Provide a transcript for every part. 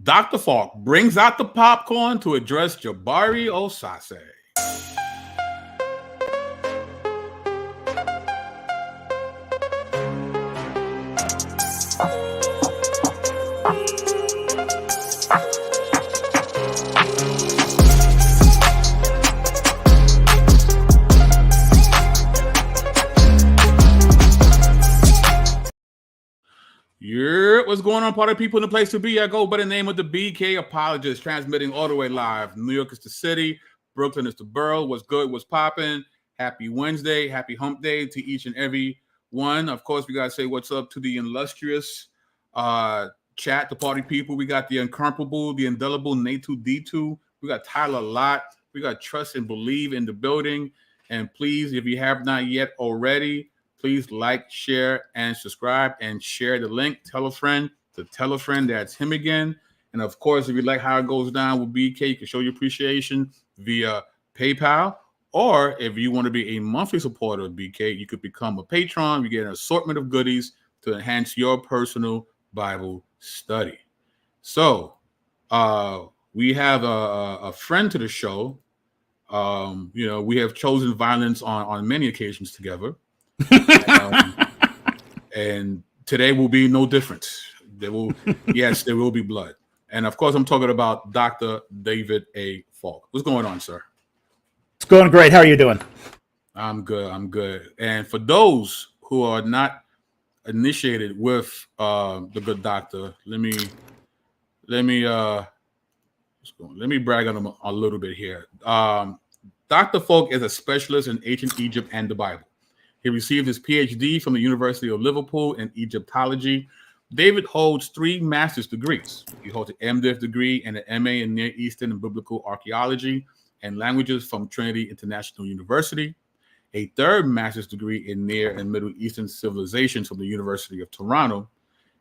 Dr. FALK brings out the popcorn to address jABARI OSAZE. What's going on, party people in the place to be? I go by the name of the BK Apologist, transmitting all the way live. New York is the city, Brooklyn is the borough. What's good? What's popping? Happy Wednesday, happy hump day to each and every one. Of course, we gotta say what's up to the illustrious chat, the party people. We got the incomparable, the indelible Natu D2. We got Tyler Lott. We got Trust and Believe in the building. And please, if you have not yet already, please like, share, and subscribe, and share the link. Tell a friend to tell a friend. That's him again. And of course, if you like how it goes down with BK, you can show your appreciation via PayPal. Or if you want to be a monthly supporter of BK, you could become a patron. You get an assortment of goodies to enhance your personal Bible study. So we have a friend to the show. We have chosen violence on many occasions together. And today will be no different. There will be blood. And of course, I'm talking about Dr. David A. FALK. What's going on, sir? It's going great. How are you doing? I'm good. And for those who are not initiated with the good doctor, let me brag on him a little bit here. Dr. FALK is a specialist in ancient Egypt and the Bible. He received his PhD from the University of Liverpool in Egyptology. David holds 3 master's degrees. He holds an MDiv degree and an MA in Near Eastern and Biblical Archaeology and Languages from Trinity International University, a 3rd master's degree in Near and Middle Eastern Civilizations from the University of Toronto.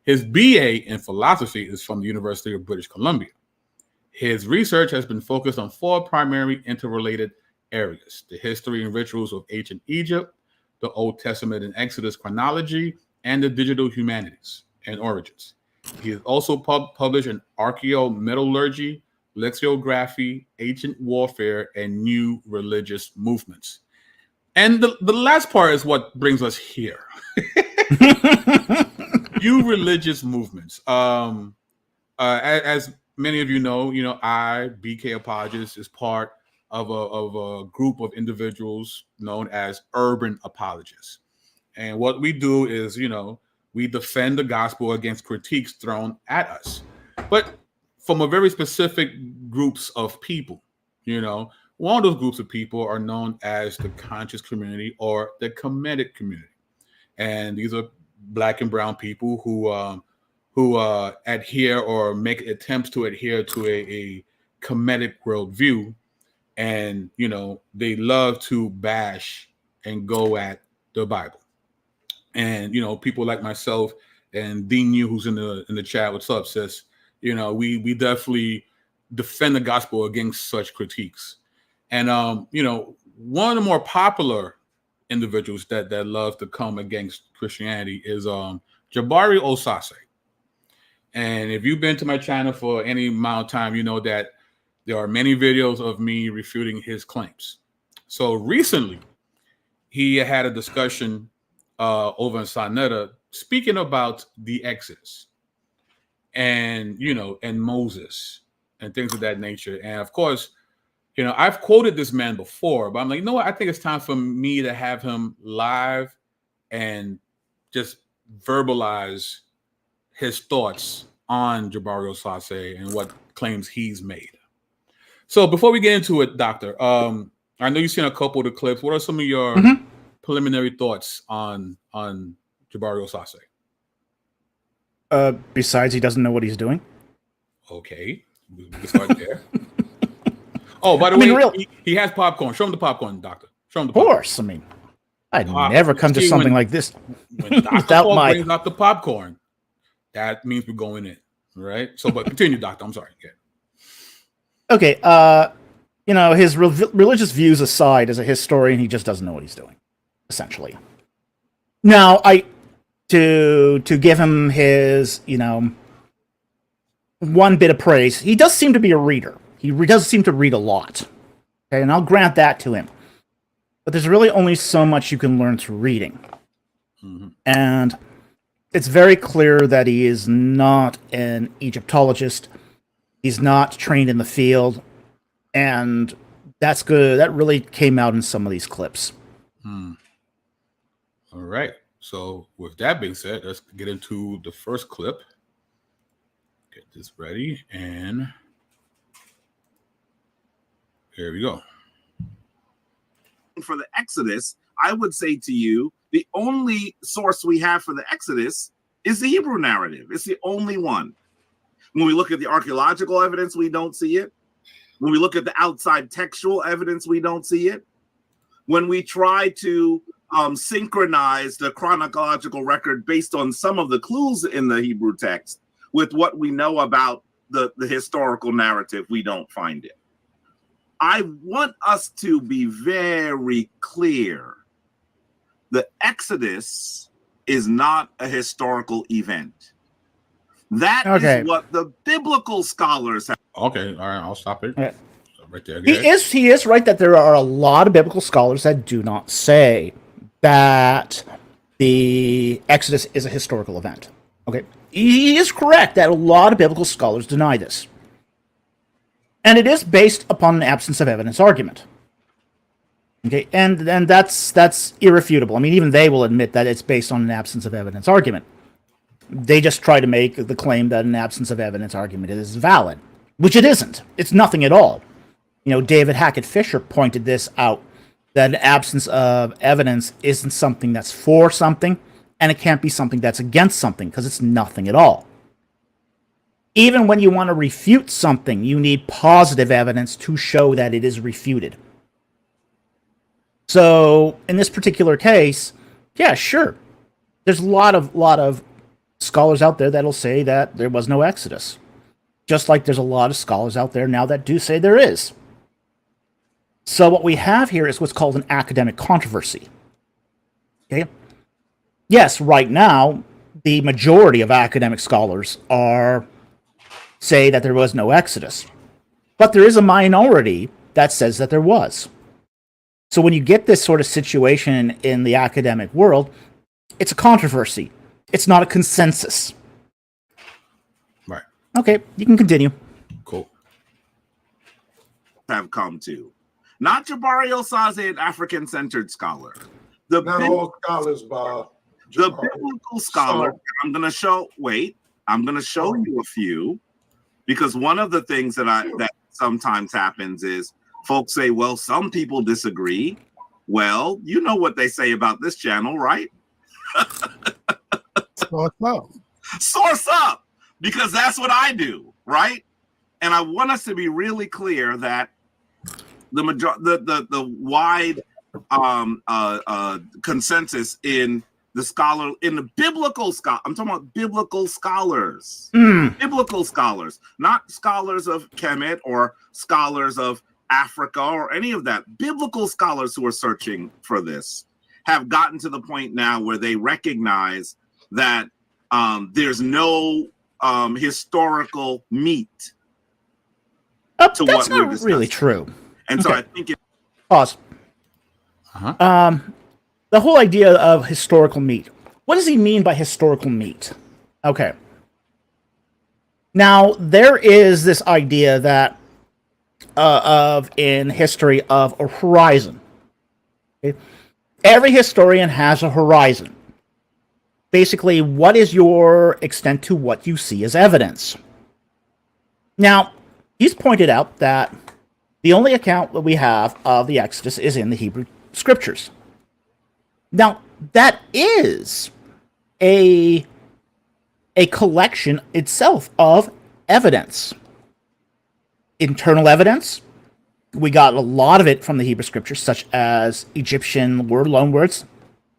His BA in philosophy is from the University of British Columbia. His research has been focused on 4 primary interrelated areas: the history and rituals of ancient Egypt, the Old Testament and Exodus chronology, and the digital humanities and origins. He has also published in archaeometallurgy, lexicography, ancient warfare, and new religious movements. And the last part is what brings us here. New religious movements. As many of you know, I, BK Apologist, is part of a group of individuals known as urban apologists. And what we do is, we defend the gospel against critiques thrown at us, but from a very specific groups of people. One of those groups of people are known as the conscious community or the Kemetic community. And these are Black and brown people who adhere or make attempts to adhere to a Kemetic worldview. And, they love to bash and go at the Bible. And, people like myself and Dean Yu, who's in the chat, what's up, sis? We definitely defend the gospel against such critiques. And, one of the more popular individuals that love to come against Christianity is jABARI OSAZE. And if you've been to my channel for any amount of time, you know that there are many videos of me refuting his claims. So recently, he had a discussion over in Sonetta speaking about the Exodus and, and Moses and things of that nature. And of course, I've quoted this man before, but I'm like, what? I think it's time for me to have him live and just verbalize his thoughts on jABARI OSAZE and what claims he's made. So before we get into it, Doctor, I know you've seen a couple of the clips. What are some of your preliminary thoughts on jABARI OSAZE? Besides, he doesn't know what he's doing. Okay, we can start there. Oh, by the way, he has popcorn. Show him the popcorn, Doctor. Show him the popcorn. Of course. I mean, I'd never come to something like this when Dr. FALK brings out the popcorn. That means we're going in, right? So, but continue, Doctor. I'm sorry. Yeah. Okay, his religious views aside, as a historian, he just doesn't know what he's doing, essentially. Now, to give him his, one bit of praise. He does seem to be a reader. He does seem to read a lot. Okay, and I'll grant that to him. But there's really only so much you can learn through reading. Mm-hmm. And it's very clear that he is not an Egyptologist. He's not trained in the field. And that's good. That really came out in some of these clips. All right. So with that being said, let's get into the first clip. Get this ready, and here we go. For the Exodus, I would say to you, the only source we have for the Exodus is the Hebrew narrative. It's the only one. When we look at the archaeological evidence, we don't see it. When we look at the outside textual evidence, we don't see it. When we try to synchronize the chronological record based on some of the clues in the Hebrew text with what we know about the historical narrative, we don't find it. I want us to be very clear. The Exodus is not a historical event. That is what the biblical scholars have. Okay, all right, I'll stop it. Yeah. Right there. He is right that there are a lot of biblical scholars that do not say that the Exodus is a historical event. Okay, he is correct that a lot of biblical scholars deny this. And it is based upon an absence of evidence argument. Okay, and that's irrefutable. I mean, even they will admit that it's based on an absence of evidence argument. They just try to make the claim that an absence of evidence argument is valid, which it isn't. It's nothing at all. You know, David Hackett Fisher pointed this out, that an absence of evidence isn't something that's for something, and it can't be something that's against something, because it's nothing at all. Even when you want to refute something, you need positive evidence to show that it is refuted. So, in this particular case, yeah, sure. There's a lot of scholars out there that'll say that there was no Exodus. Just like there's a lot of scholars out there now that do say there is. So what we have here is what's called an academic controversy. Okay? Yes, right now, the majority of academic scholars say that there was no Exodus. But there is a minority that says that there was. So when you get this sort of situation in the academic world, it's a controversy. It's not a consensus. Right. Okay, you can continue. Cool. Have come to. Not jABARI OSAZE, an African-centered scholar. Not all scholars, Bob. The biblical scholar, I'm going to show you a few, because one of the things that sometimes happens is folks say, well, some people disagree. Well, you know what they say about this channel, right? Source up. Source up, because that's what I do, right? And I want us to be really clear that the wide consensus in the biblical scholar. I'm talking about biblical scholars. Biblical scholars, not scholars of Kemet or scholars of Africa or any of that. Biblical scholars who are searching for this have gotten to the point now where they recognize that there's no historical meat to that's what we're not discussing. really true. And so I think pause. The whole idea of historical meat. What does he mean by historical meat? Okay. Now, there is this idea that in history of a horizon. Okay? Every historian has a horizon. Basically, what is your extent to what you see as evidence? Now, he's pointed out that the only account that we have of the Exodus is in the Hebrew Scriptures. Now, that is a collection itself of evidence. Internal evidence. We got a lot of it from the Hebrew Scriptures, such as Egyptian loanwords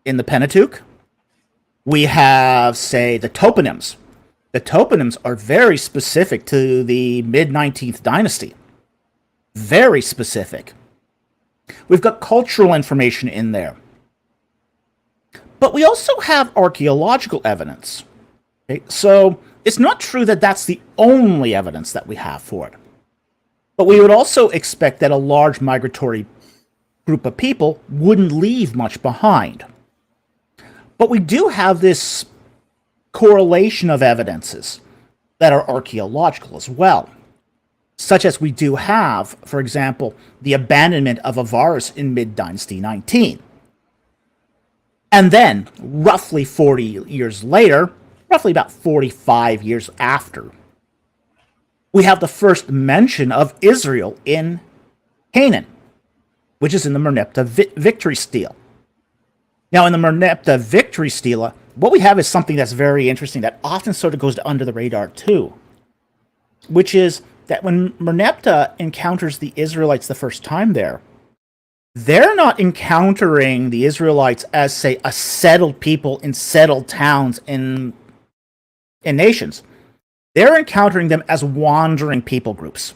in the Pentateuch. We have, say, the toponyms. The toponyms are very specific to the mid-19th dynasty. Very specific. We've got cultural information in there. But we also have archaeological evidence. Okay? So it's not true that that's the only evidence that we have for it. But we would also expect that a large migratory group of people wouldn't leave much behind. But we do have this correlation of evidences that are archaeological as well, such as we do have, for example, the abandonment of Avaris in mid-Dynasty 19. And then, roughly 40 years later, roughly about 45 years after, we have the first mention of Israel in Canaan, which is in the Merneptah victory stele. Now, in the Merneptah victory stele, what we have is something that's very interesting that often sort of goes under the radar too, which is that when Merneptah encounters the Israelites the first time there, they're not encountering the Israelites as, say, a settled people in settled towns in nations. They're encountering them as wandering people groups.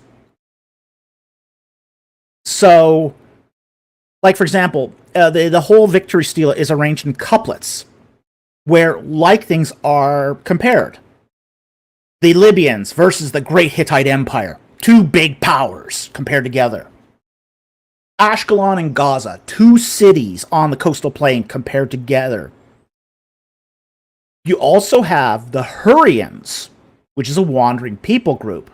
So, like, for example, the whole victory stele is arranged in couplets, where like things are compared. The Libyans versus the great Hittite Empire, two big powers compared together. Ashkelon and Gaza, two cities on the coastal plain compared together. You also have the Hurrians, which is a wandering people group,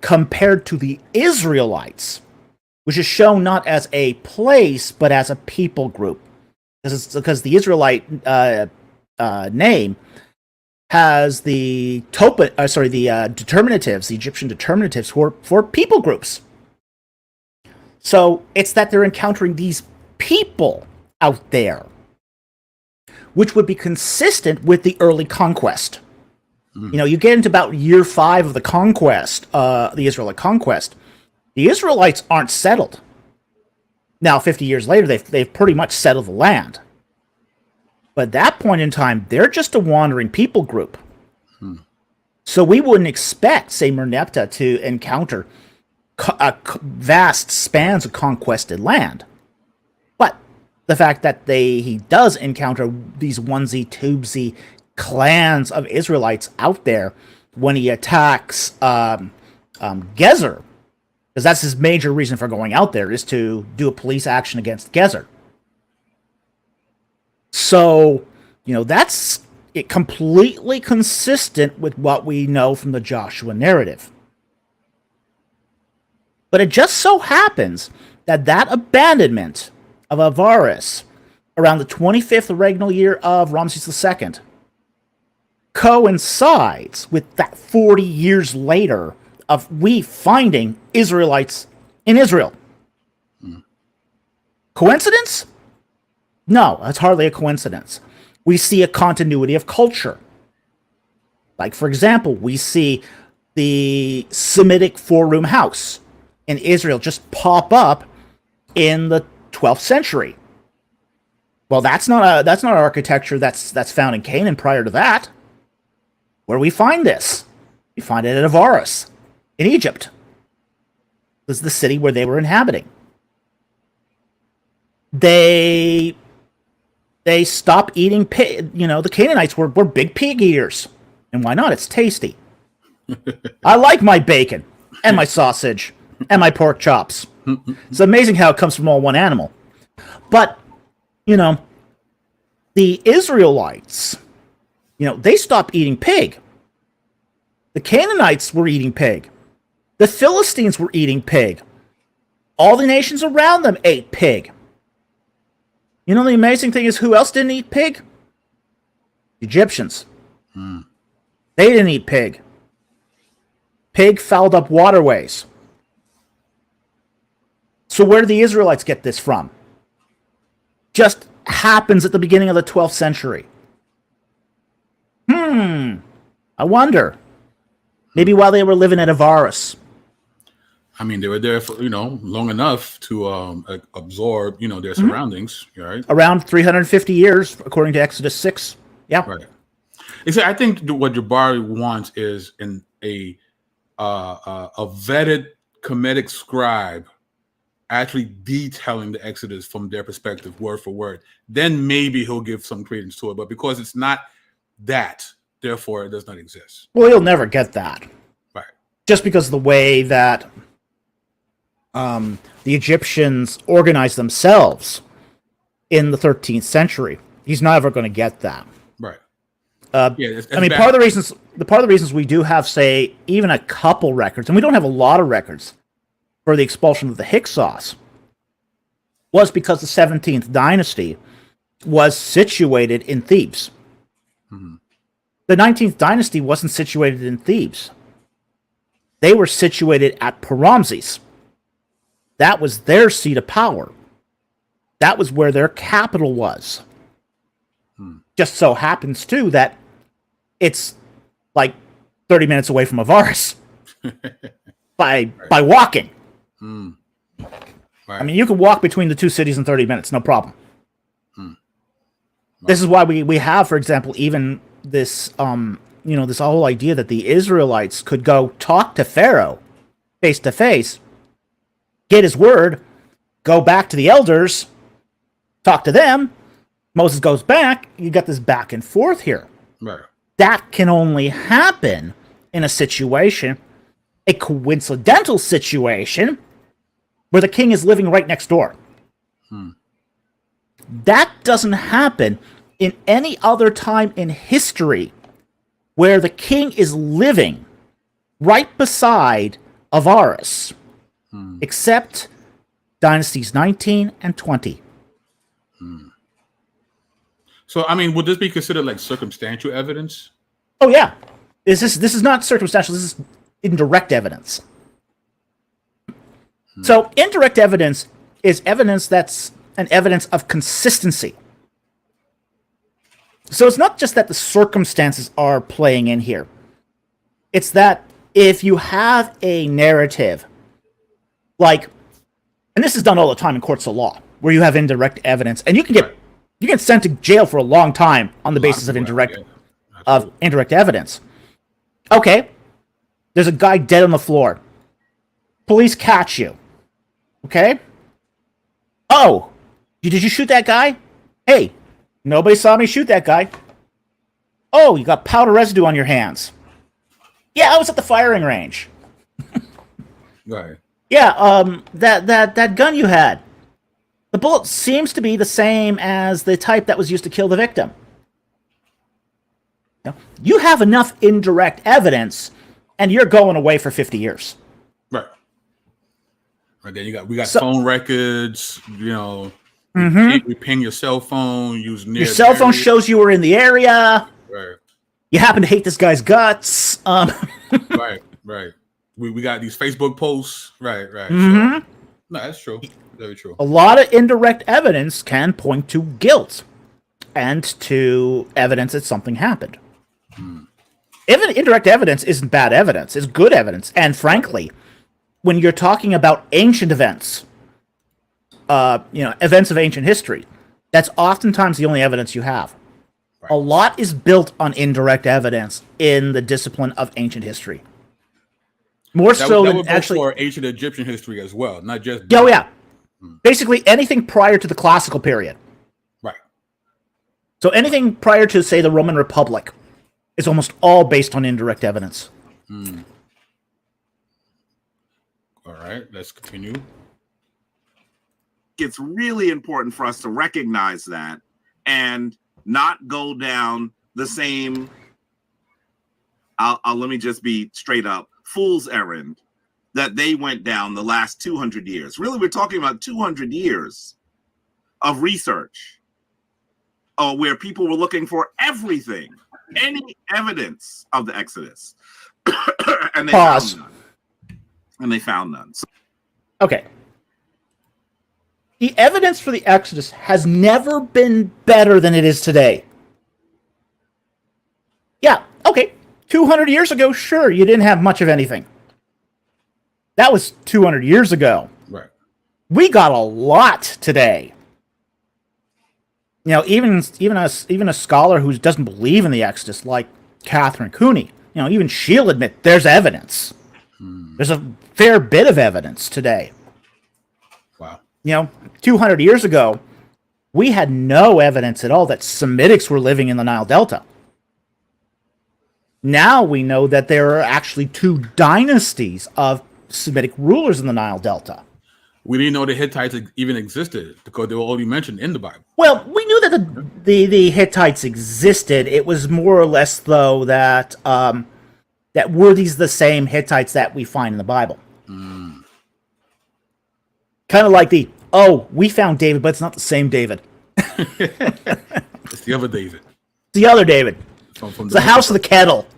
compared to the Israelites, which is shown not as a place, but as a people group. Because the Israelite name has the determinatives, the Egyptian determinatives for people groups. So it's that they're encountering these people out there, which would be consistent with the early conquest. You know, you get into about year 5 of the conquest, the Israelite conquest. The Israelites aren't settled. Now, 50 years later, they've pretty much settled the land. But at that point in time, they're just a wandering people group. So we wouldn't expect, say, Merneptah to encounter vast spans of conquested land. But the fact that he does encounter these onesie-tubesy clans of Israelites out there when he attacks Gezer, because that's his major reason for going out there, is to do a police action against Gezer. So, you know, that's completely consistent with what we know from the Joshua narrative. But it just so happens that abandonment of Avaris around the 25th regnal year of Ramses II coincides with that 40 years later of we finding Israelites in Israel. Coincidence? No, that's hardly a coincidence. We see a continuity of culture. Like, for example, we see the Semitic four-room house in Israel just pop up in the 12th century. Well, that's not architecture that's found in Canaan prior to that. Where do we find this? We find it at Avaris in Egypt. This is the city where they were inhabiting. They stopped eating pig. You know, the Canaanites were big pig eaters. And why not? It's tasty. I like my bacon and my sausage and my pork chops. It's amazing how it comes from all one animal. But, you know, the Israelites, you know, they stopped eating pig. The Canaanites were eating pig. The Philistines were eating pig. All the nations around them ate pig. You know, the amazing thing is, who else didn't eat pig? The Egyptians. They didn't eat pig. Pig fouled up waterways. So where did the Israelites get this from? Just happens at the beginning of the 12th century. I wonder. Maybe while they were living at Avaris. I mean, they were there for, you know, long enough to absorb, you know, their surroundings, right? Around 350 years, according to Exodus 6. Yeah. Right. I think what jABARI wants is a vetted Kemetic scribe actually detailing the Exodus from their perspective, word for word. Then maybe he'll give some credence to it. But because it's not that, therefore it does not exist. Well, you'll never get that. Right. Just because of the way that the Egyptians organized themselves in the 13th century. He's never going to get that. Right. I mean, bad. part of the reasons we do have, say, even a couple records, and we don't have a lot of records for the expulsion of the Hyksos, was because the 17th dynasty was situated in Thebes. Mm-hmm. The 19th dynasty wasn't situated in Thebes. They were situated at Paramses. That was their seat of power. That was where their capital was. Just so happens, too, that it's like 30 minutes away from Avaris by walking. Mm. Right. I mean, you can walk between the two cities in 30 minutes, no problem. Right. This is why we have, for example, even this, this whole idea that the Israelites could go talk to Pharaoh face to face, get his word, go back to the elders, talk to them. Moses goes back. You got this back and forth here. Right. That can only happen in a situation, a coincidental situation, where the king is living right next door. That doesn't happen in any other time in history where the king is living right beside Avaris, except dynasties 19 and 20. So, I mean, would this be considered like circumstantial evidence? Oh, yeah. This is not circumstantial. This is indirect evidence. So, indirect evidence is evidence that's an evidence of consistency. So, it's not just that the circumstances are playing in here. It's that if you have a narrative, like, and this is done all the time in courts of law, where you have indirect evidence, and you can get sent to jail for a long time on the basis of indirect evidence. Okay, there's a guy dead on the floor. Police catch you. Okay? Oh, did you shoot that guy? Hey, nobody saw me shoot that guy. Oh, you got powder residue on your hands. Yeah, I was at the firing range. Right. Yeah, that gun you had. The bullet seems to be the same as the type that was used to kill the victim. You have enough indirect evidence, and you're going away for 50 years. Right. Right. Then we got phone records. We ping your cell phone. Your cell phone shows you were in the area. Right. You happen to hate this guy's guts. Right. We got these Facebook posts. Right. Mm-hmm. So, no, that's true. Very true. A lot of indirect evidence can point to guilt and to evidence that something happened. Even indirect evidence isn't bad evidence. It's good evidence. And frankly, when you're talking about ancient events, events of ancient history, that's oftentimes the only evidence you have. Right. A lot is built on indirect evidence in the discipline of ancient history. More so than actually for ancient Egyptian history as well, not just. Oh yeah, basically anything prior to the classical period. Right. So anything prior to, say, the Roman Republic is almost all based on indirect evidence. All right, let's continue. It's really important for us to recognize that and not go down the same, let me just be straight up, fool's errand that they went down the last 200 years. Really, we're talking about 200 years of research where people were looking for everything, any evidence of the Exodus. And they Pause. found none. And they found none. So, okay. The evidence for the Exodus has never been better than it is today. Yeah, okay. 200 years ago, sure, you didn't have much of anything. That was 200 years ago. Right. We got a lot today. Even a scholar who doesn't believe in the Exodus, like Catherine Cooney, even she'll admit there's evidence. There's a fair bit of evidence today. Wow. 200 years ago, we had no evidence at all that Semitics were living in the Nile Delta. Now we know that there are actually 2 dynasties of Semitic rulers in the Nile Delta. We didn't know the Hittites even existed because they were only mentioned in the Bible. Well, we knew that the Hittites existed. It was more or less, though, that were these the same Hittites that we find in the Bible? Kind of like we found David, but it's not the same David. It's the other David. The other David. From the House of the Kettle.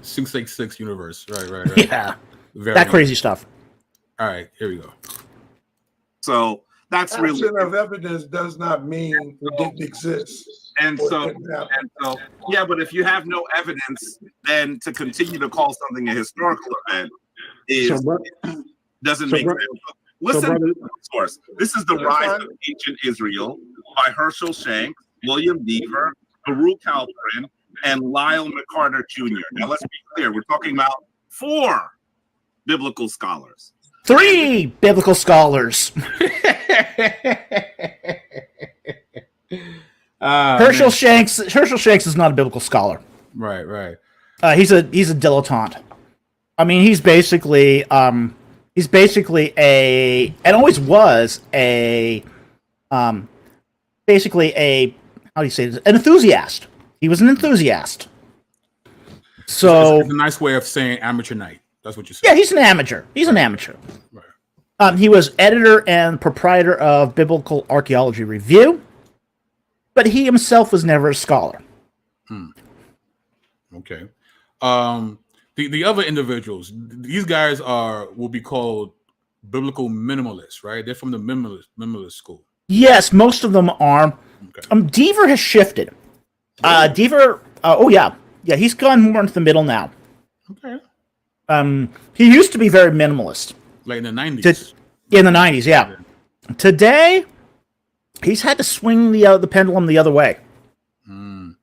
666 universe. Right. Yeah. That crazy stuff. All right, here we go. So that's Absence really of evidence does not mean it didn't exist. and so yeah, but if you have no evidence, then to continue to call something a historical event doesn't make sense. Listen to the source. This is The Rise of Ancient Israel by Herschel Shanks, William Deaver, Baruch Halperin, and Lyle McCarter Jr. Now let's be clear, we're talking about 4 biblical scholars. 3 biblical scholars. Herschel Shanks is not a biblical scholar. Right. He's a dilettante. I mean, he's basically and always was basically a how do you say this? An enthusiast. He was an enthusiast. So it's a nice way of saying amateur night. That's what you say. Yeah, he's an amateur. He's an amateur. Right. He was editor and proprietor of Biblical Archaeology Review, but he himself was never a scholar. Okay. The other individuals, these guys will be called biblical minimalists, right? They're from the minimalist school. Yes, most of them are. Okay. Deaver has shifted. Deaver, he's gone more into the middle now. Okay. He used to be very minimalist. Like in the 90s. In the 90s, yeah. Today, he's had to swing the pendulum the other way. And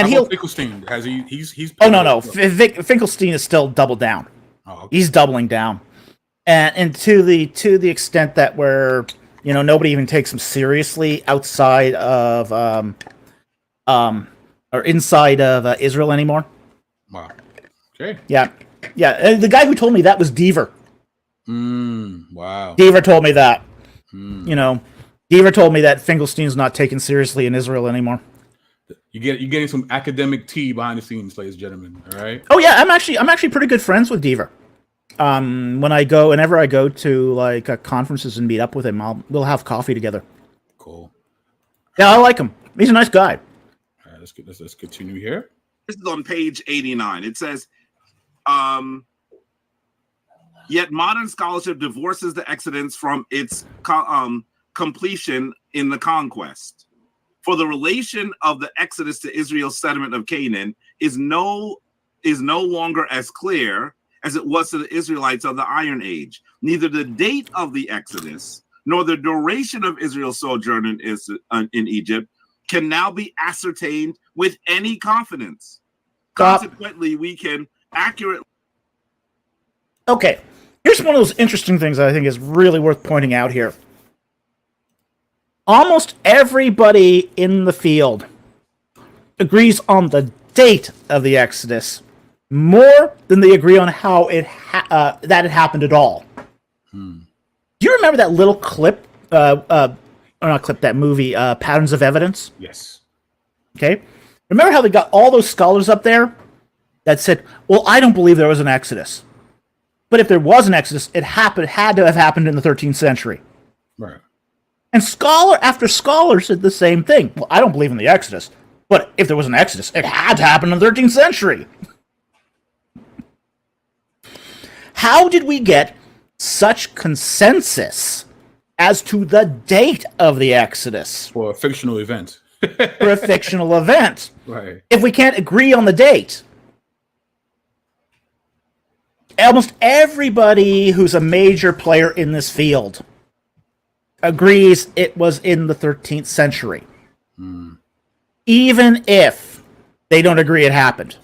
Finkelstein, has he's Oh no. Finkelstein is still doubled down. Oh, okay. He's doubling down. And to the extent that we're nobody even takes him seriously outside of or inside of Israel anymore. Wow. Okay. Yeah. The guy who told me that was Deaver. Wow. Deaver told me that. Deaver told me that Finkelstein's not taken seriously in Israel anymore. You're getting some academic tea behind the scenes, ladies and gentlemen. All right. Oh yeah, I'm actually pretty good friends with Deaver. Whenever I go to like conferences and meet up with him, we'll have coffee together. Cool. Yeah, I like him. He's a nice guy. All right, let's continue here. This is on page 89. It says, yet modern scholarship divorces the Exodus from its completion in the conquest. For the relation of the Exodus to Israel's settlement of Canaan is no longer as clear as it was to the Israelites of the Iron Age. Neither the date of the Exodus nor the duration of Israel's sojourn in Egypt can now be ascertained with any confidence. Consequently, we can accurately... Okay, here's one of those interesting things that I think is really worth pointing out here. Almost everybody in the field agrees on the date of the Exodus more than they agree on how that it happened at all. Do you remember that little clip? Or not clip, that movie, Patterns of Evidence? Yes. Okay. Remember how they got all those scholars up there that said, well, I don't believe there was an Exodus. But if there was an Exodus, it had to have happened in the 13th century. Right. And scholar after scholar said the same thing. Well, I don't believe in the Exodus. But if there was an Exodus, it had to happen in the 13th century. How did we get such consensus as to the date of the Exodus? For a fictional event. For a fictional event. Right. If we can't agree on the date. Almost everybody who's a major player in this field agrees it was in the 13th century. Even if they don't agree it happened.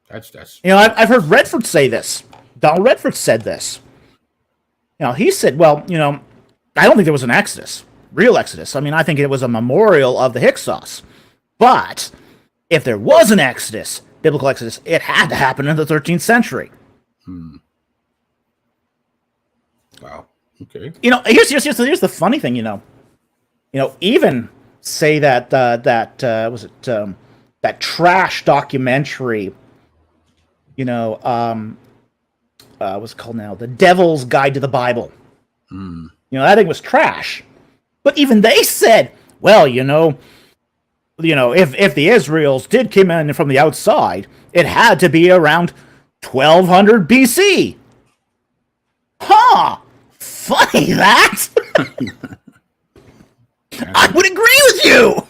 That's I've heard Redford say this. Donald Redford said this. He said, well, I don't think there was an Exodus. Real Exodus. I mean, I think it was a memorial of the Hyksos. But if there was an exodus, biblical exodus, it had to happen in the 13th century. Wow. Okay. Here's the funny thing. Even say that that trash documentary. What's it called now? The Devil's Guide to the Bible. That thing was trash. But even they said, well, if the Israels did come in from the outside, it had to be around 1200 BC. Huh? Funny that. I would agree with you.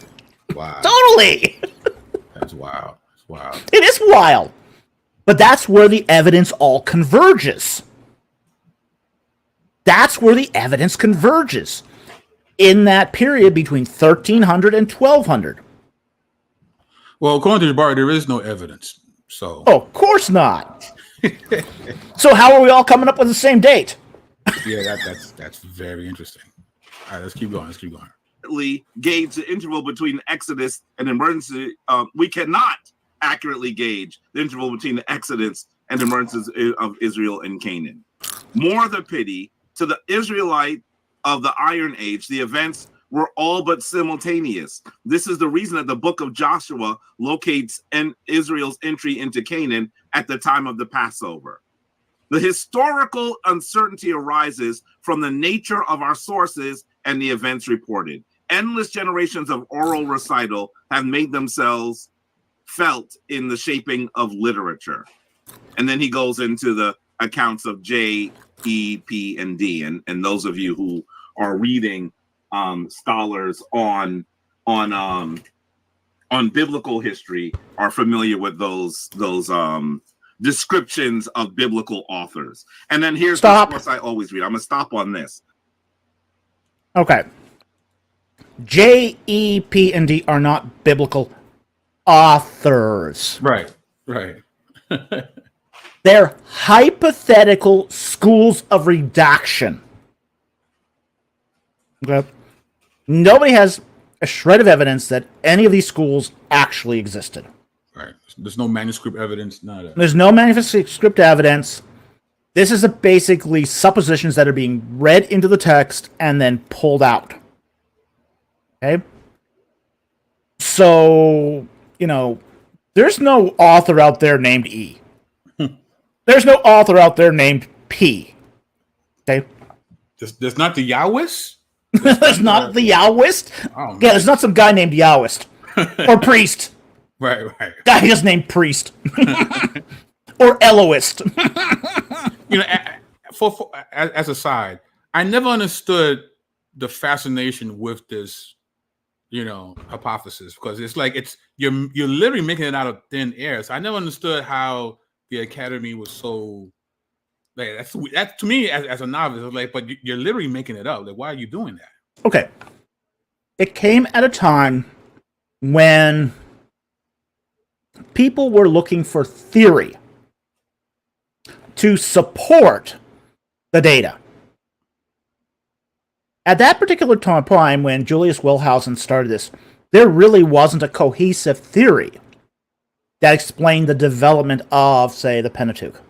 Wow. Totally. That's wild. That's wild. It is wild. But that's where the evidence all converges. That's where the evidence converges. In that period between 1300 and 1200. Well, according to jABARI, there is no evidence. So. Oh, of course not. So how are we all coming up with the same date? Yeah, that's very interesting. All right, let's keep going. Gauge the interval between the Exodus and emergency. We cannot accurately gauge the interval between the Exodus and the emergences of Israel and Canaan. More the pity, to the Israelite of the Iron Age, the events were all but simultaneous. This is the reason that the book of Joshua locates Israel's entry into Canaan at the time of the Passover. The historical uncertainty arises from the nature of our sources and the events reported. Endless generations of oral recital have made themselves felt in the shaping of literature. And then he goes into the accounts of J, E, P, and D. And those of you who are reading scholars on biblical history are familiar with those descriptions of biblical authors. And then here's the source I always read. I'm gonna stop on this. Okay. J, E, P, and D are not biblical authors. Right. They're hypothetical schools of redaction. Okay. Nobody has a shred of evidence that any of these schools actually existed. Right. There's no manuscript evidence. None of that. There's no manuscript evidence. This is basically suppositions that are being read into the text and then pulled out. Okay? So, there's no author out there named E. There's no author out there named P. Okay? There's not the Yahwist? There's not the Yahwist? Oh, yeah, there's not some guy named Yahwist. Or Priest. Right. Guy just named Priest. Or Eloist. As a side, I never understood the fascination with this, hypothesis, because it's like you're literally making it out of thin air. So I never understood how the Academy was so like that to me as a novice. I was like, but you're literally making it up. Like, why are you doing that? Okay, it came at a time when people were looking for theory to support the data. At that particular time when Julius Wellhausen started this, there really wasn't a cohesive theory that explained the development of, say, the Pentateuch.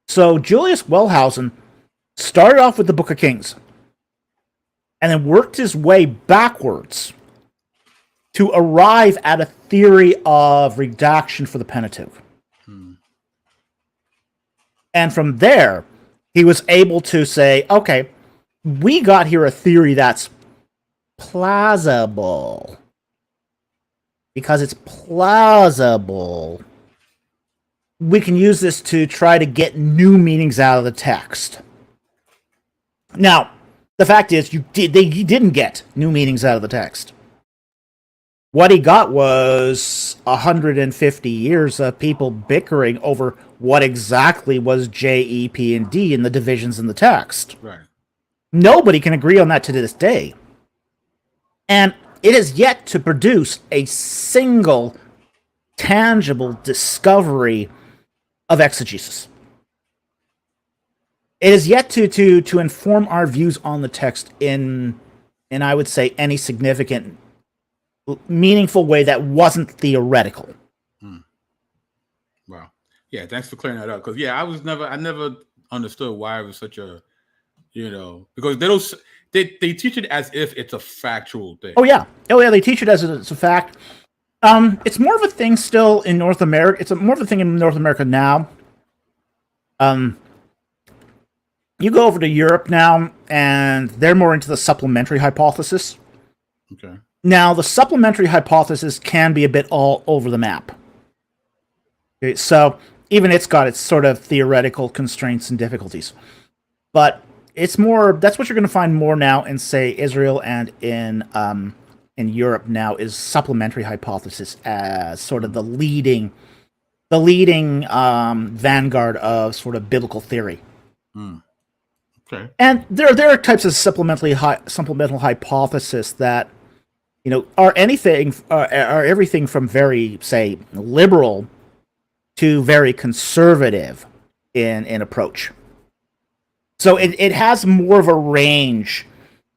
So Julius Wellhausen started off with the Book of Kings and then worked his way backwards to arrive at a theory of redaction for the Pentateuch. And from there, he was able to say, okay, we got here a theory that's plausible. Because it's plausible, we can use this to try to get new meanings out of the text. Now, the fact is, he didn't get new meanings out of the text. What he got was 150 years of people bickering over what exactly was J, E, P, and D in the divisions in the text. Right. Nobody can agree on that to this day. And it has yet to produce a single tangible discovery of exegesis. It is yet to inform our views on the text in I would say, any significant meaningful way that wasn't theoretical. Wow. Yeah, thanks for clearing that up. Because I never understood why it was such a, because they teach it as if it's a factual thing. Oh yeah, they teach it as it's a fact. It's more of a thing still in North America. It's more of a thing in North America now. You go over to Europe now, and they're more into the supplementary hypothesis. Okay. Now, the supplementary hypothesis can be a bit all over the map. Okay, so even it's got its sort of theoretical constraints and difficulties. But it's more, that's what you're going to find more now in, say, Israel and in Europe now, is supplementary hypothesis as sort of the leading vanguard of sort of biblical theory. Okay. And there are types of supplemental hypothesis that, are everything from very, say, liberal to very conservative in approach. So it has more of a range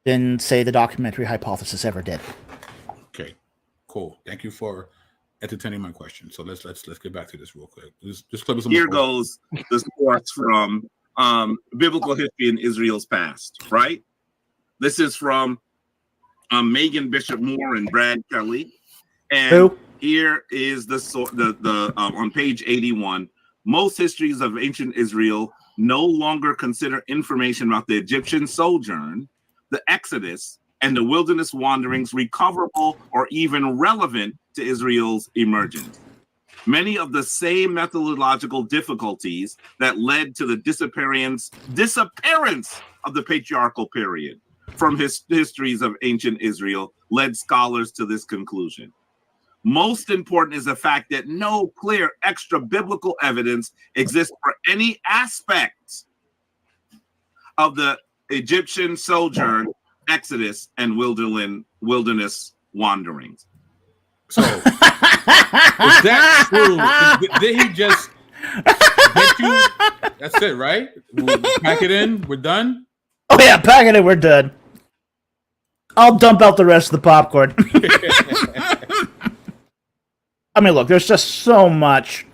than, say, the documentary hypothesis ever did. Okay, cool. Thank you for entertaining my question. So let's get back to this real quick. Just clip some. Here goes the source from biblical history in Israel's past. Right. This is from Megan Bishop Moore and Brad Kelly. And Who? Here is the on page 81. Most histories of ancient Israel no longer consider information about the Egyptian sojourn, the Exodus, and the wilderness wanderings recoverable or even relevant to Israel's emergence. Many of the same methodological difficulties that led to the disappearance of the patriarchal period from histories of ancient Israel led scholars to this conclusion. Most important is the fact that no clear extra biblical evidence exists for any aspect of the Egyptian sojourn, Exodus, and wilderness wanderings. So, is that true? Did he just get you? That's it, right? We'll pack it in. We're done. Oh yeah, pack it in. We're done. I'll dump out the rest of the popcorn. I mean, look, there's just so much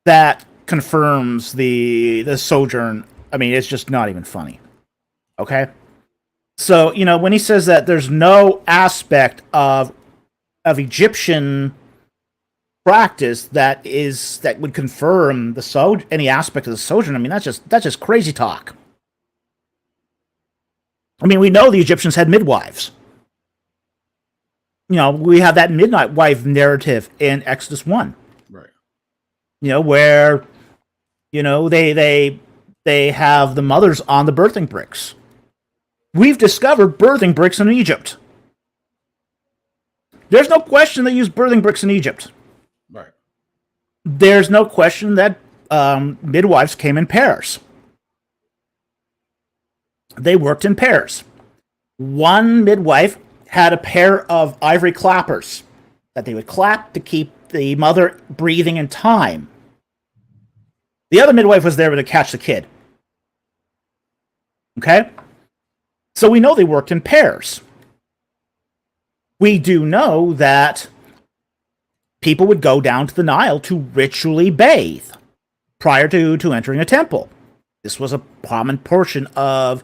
that confirms the sojourn. I mean, it's just not even funny. Okay? So, when he says that there's no aspect of Egyptian practice that would confirm any aspect of the sojourn, I mean, that's just crazy talk. I mean, we know the Egyptians had midwives. We have that midwife narrative in Exodus 1. Right. Where, they have the mothers on the birthing bricks. We've discovered birthing bricks in Egypt. There's no question they used birthing bricks in Egypt. Right. There's no question that midwives came in pairs. They worked in pairs. One midwife had a pair of ivory clappers that they would clap to keep the mother breathing in time. The other midwife was there to catch the kid. Okay? So we know they worked in pairs. We do know that people would go down to the Nile to ritually bathe prior to entering a temple. This was a common portion of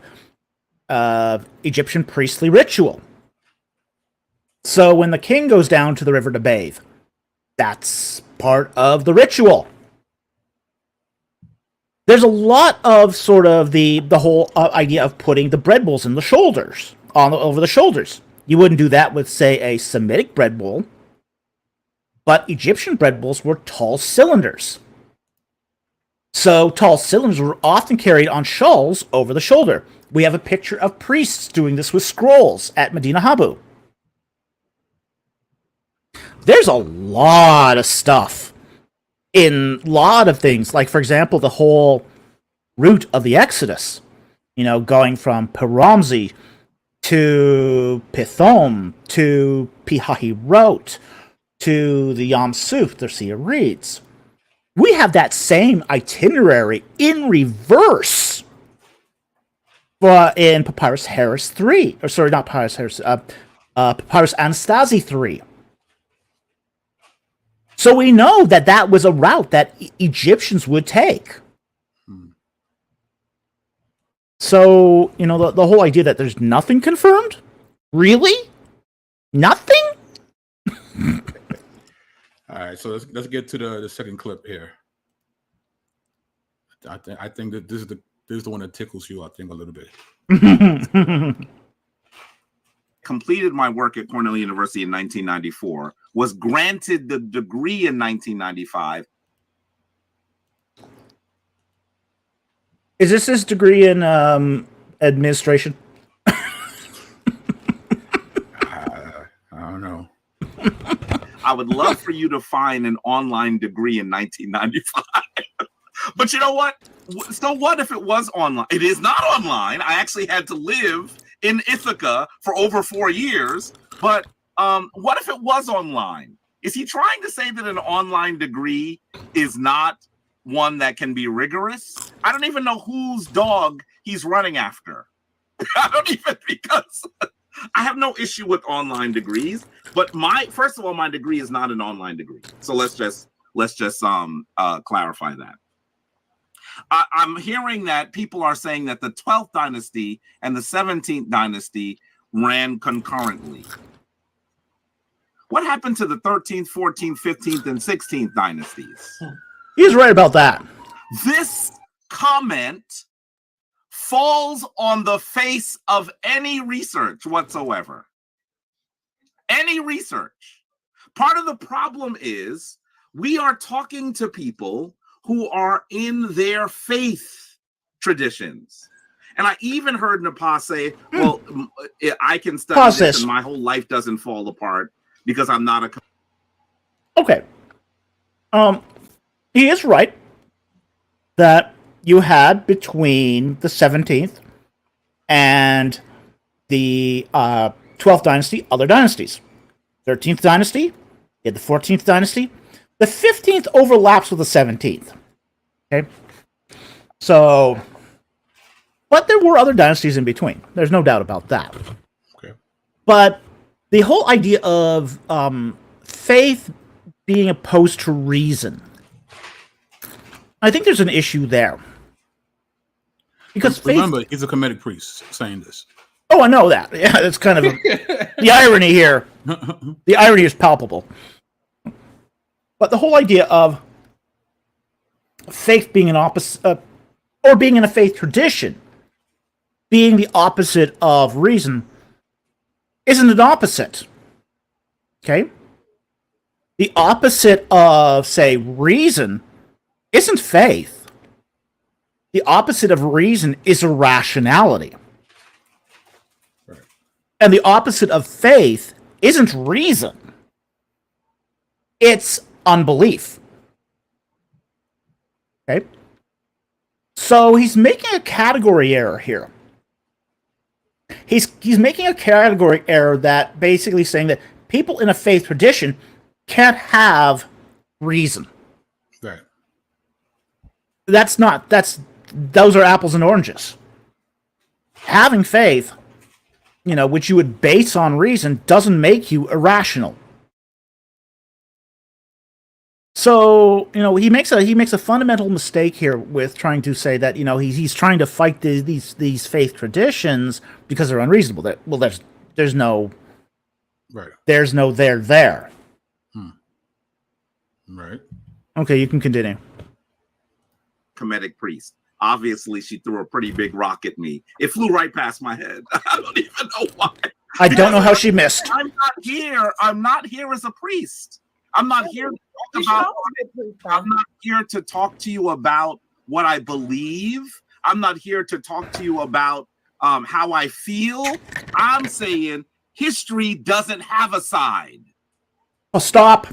Egyptian priestly ritual. So when the king goes down to the river to bathe, that's part of the ritual. There's a lot of sort of the whole idea of putting the bread bowls in the shoulders, over the shoulders. You wouldn't do that with, say, a Semitic bread bowl, but Egyptian bread bowls were tall cylinders. So tall cylinders were often carried on shawls over the shoulder. We have a picture of priests doing this with scrolls at Medina Habu. There's a lot of stuff in a lot of things. Like, for example, the whole route of the Exodus. Going from Piramsi to Pithom to Pihahirot to the Yam Suf, the Sea of Reeds. We have that same itinerary in reverse in Papyrus Harris 3. Or sorry, not Papyrus Harris. Papyrus Anastasi 3. So we know that that was a route that Egyptians would take. So, the whole idea that there's nothing confirmed? Really? Nothing? All right, so let's get to the second clip here. I think that this is the one that tickles you, I think, a little bit. Completed my work at Cornell University in 1994, was granted the degree in 1995. Is this his degree in administration? I don't know. I would love for you to find an online degree in 1995. But you know what? So what if it was online? It is not online. I actually had to live in Ithaca for over 4 years. But what if it was online? Is he trying to say that an online degree is not one that can be rigorous? I don't even know whose dog he's running after. I don't even, because I have no issue with online degrees, but first of all, my degree is not an online degree. So let's just clarify that. I'm hearing that people are saying that the 12th dynasty and the 17th dynasty ran concurrently. What happened to the 13th, 14th, 15th, and 16th dynasties? He's right about that. This comment falls on the face of any research whatsoever. Any research. Part of the problem is we are talking to people who are in their faith traditions. And I even heard Napa say, well, I can study this and my whole life doesn't fall apart because I'm not a... Okay. He is right that you had between the 17th and the 12th dynasty other dynasties. 13th dynasty, you had the 14th dynasty. The 15th overlaps with the 17th. Okay? So, but there were other dynasties in between. There's no doubt about that. Okay. But the whole idea of faith being opposed to reason, I think there's an issue there. Because remember, he's a Kemetic priest saying this. Oh, I know that. Yeah, that's kind of the irony here. The irony is palpable. But the whole idea of faith being an opposite, or being in a faith tradition, being the opposite of reason, isn't an opposite. Okay? The opposite of, say, reason isn't faith. The opposite of reason is irrationality. Right. And the opposite of faith isn't reason. It's unbelief. Okay? So he's making a category error here. He's making a category error that basically saying that people in a faith tradition can't have reason. Right. Those are apples and oranges. Having faith, which you would base on reason, doesn't make you irrational. So, he makes a fundamental mistake here with trying to say that, he's trying to fight these faith traditions because they're unreasonable. There's no right. There's no there. Right. Okay, you can continue. Kemetic priest. Obviously, she threw a pretty big rock at me. It flew right past my head. I don't even know why. I don't know how she missed. I'm not here as a priest. I'm not here to talk about. I'm not here to talk to you about what I believe. I'm not here to talk to you about how I feel. I'm saying history doesn't have a side. Oh, stop.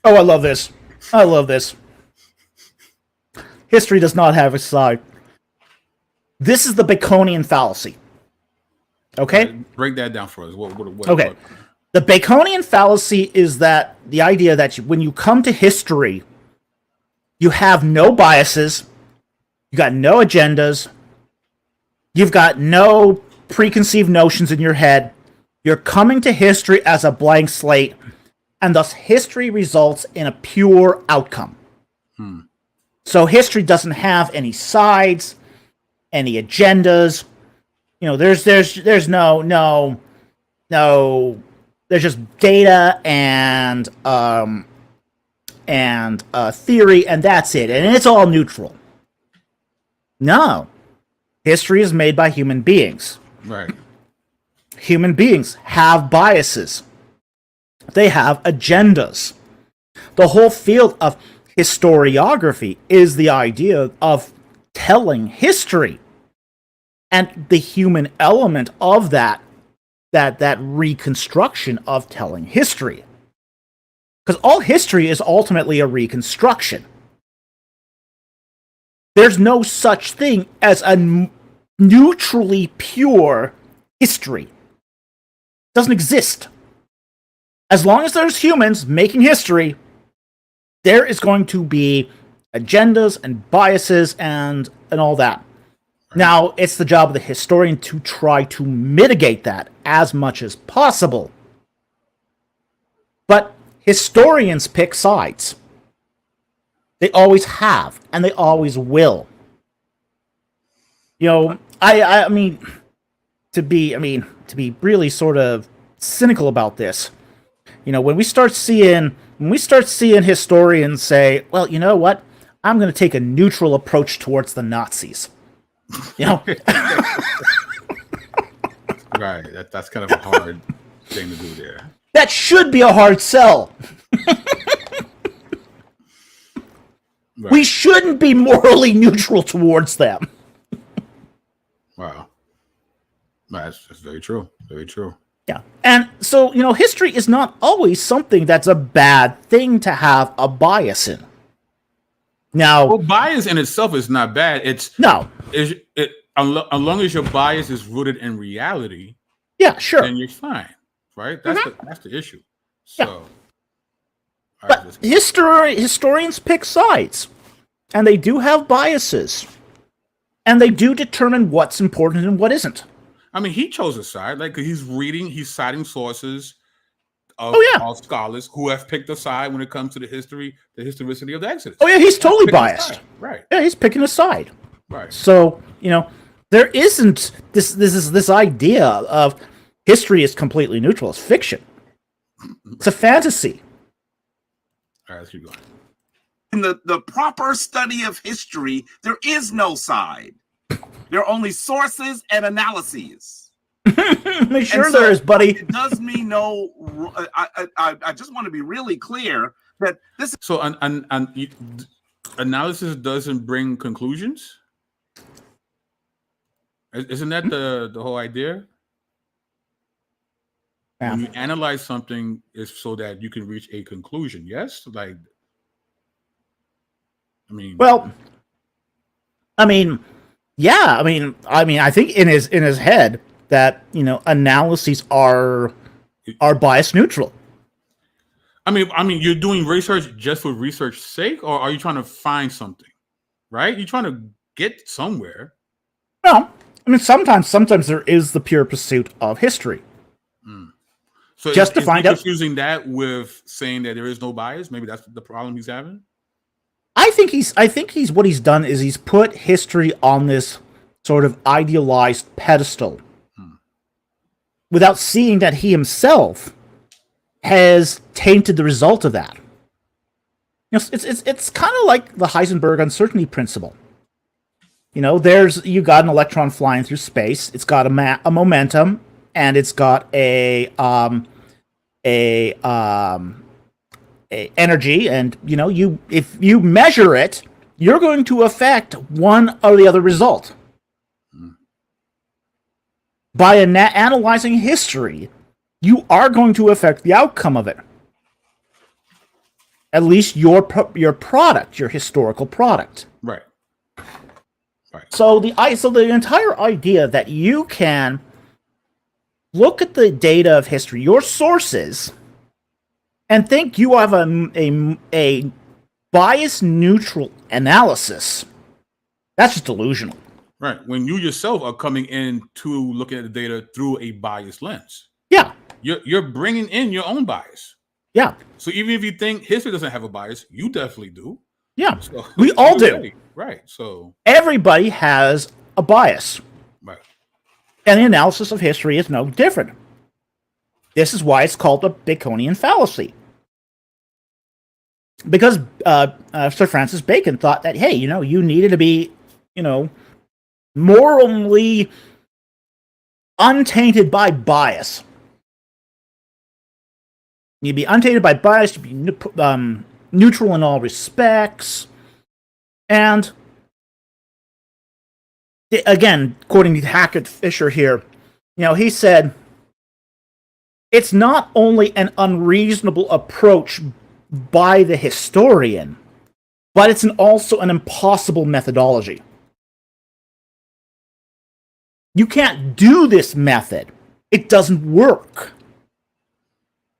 Oh, I love this. I love this. History does not have a side. This is the Baconian fallacy. Okay? Break that down for us. What, okay. What? The Baconian fallacy is that the idea that when you come to history, you have no biases, you got no agendas, You've got no preconceived notions in your head. You're coming to history as a blank slate, and thus history results in a pure outcome. So history doesn't have any sides, any agendas. You know, there's no, there's just data and theory, and that's it, and it's all neutral. No, history is made by human beings. Right. Human beings have biases. They have agendas. The whole field of historiography is the idea of telling history, and the human element of that reconstruction of telling history. Because all history is ultimately a reconstruction. There's no such thing as a neutrally pure history. It doesn't exist. As long as there's humans making history, there is going to be agendas and biases and all that. Now, it's the job of the historian to try to mitigate that as much as possible. But historians pick sides. They always have, and they always will. You know, I mean, to be really sort of cynical about this, you know, when we start seeing historians say, well, you know what, I'm going to take a neutral approach towards the Nazis. You know, Right. That's kind of a hard thing to do there. that should be a hard sell. Right. We shouldn't be morally neutral towards them. Wow. That's very true. Very true. Yeah. And so, you know, history is not always something that's a bad thing to have a bias in. Now, Well, bias in itself is not bad. It's no. as long as your bias is rooted in reality, Yeah, sure. then you're fine, right? That's the issue. So, all right, But let's- historians pick sides, and they do have biases, and they do determine what's important and what isn't. I mean, he chose a side, like 'cause he's citing sources of, Oh, yeah. of scholars who have picked a side when it comes to the historicity of the Exodus. Oh yeah, he's totally Picking a biased. side. Right, Yeah, he's picking a side. right. So, you know, there isn't this idea of history is completely neutral. It's fiction. It's a fantasy. All right, let's keep going. In the proper study of history, there is no side. There are only sources and analyses. Sure And so there is, buddy. It does me no. I just want to be really clear that this So, analysis doesn't bring conclusions. Isn't that the whole idea? Yeah. When you analyze something, is so that you can reach a conclusion. Yes, like, I mean, Well, I mean, yeah, I think in his head that, you know, analyses are bias neutral. I mean, you're doing research just for research's sake, or are you trying to find something? Right? You're trying to get somewhere. No, I mean sometimes there is the pure pursuit of history. So Just to is find he out- confusing that with saying that there is no bias. Maybe that's the problem he's having. I think he's what he's done is he's put history on this sort of idealized pedestal without seeing that he himself has tainted the result of that. You know, it's kind of like the Heisenberg uncertainty principle. You know, you got an electron flying through space. It's got a momentum, and it's got a energy, and you know, if you measure it, you're going to affect one or the other result. By analyzing history, you are going to affect the outcome of it. At least your product, your historical product. Right. Right. So the entire idea that you can look at the data of history, your sources, and think you have a bias neutral analysis, that's just delusional. Right. When you yourself are coming in to looking at the data through a biased lens. Yeah. You're bringing in your own bias. Yeah. So even if you think history doesn't have a bias, you definitely do. Yeah. So We all do. right. Right. So everybody has a bias. right. And the analysis of history is no different. This is why it's called the Baconian fallacy. Because Sir Francis Bacon thought that, hey, you needed to be, morally untainted by bias. You'd be untainted by bias, you'd be neutral in all respects. And again, quoting Hackett Fisher here, he said, it's not only an unreasonable approach by the historian, but it's also an impossible methodology. You can't do this method. It doesn't work.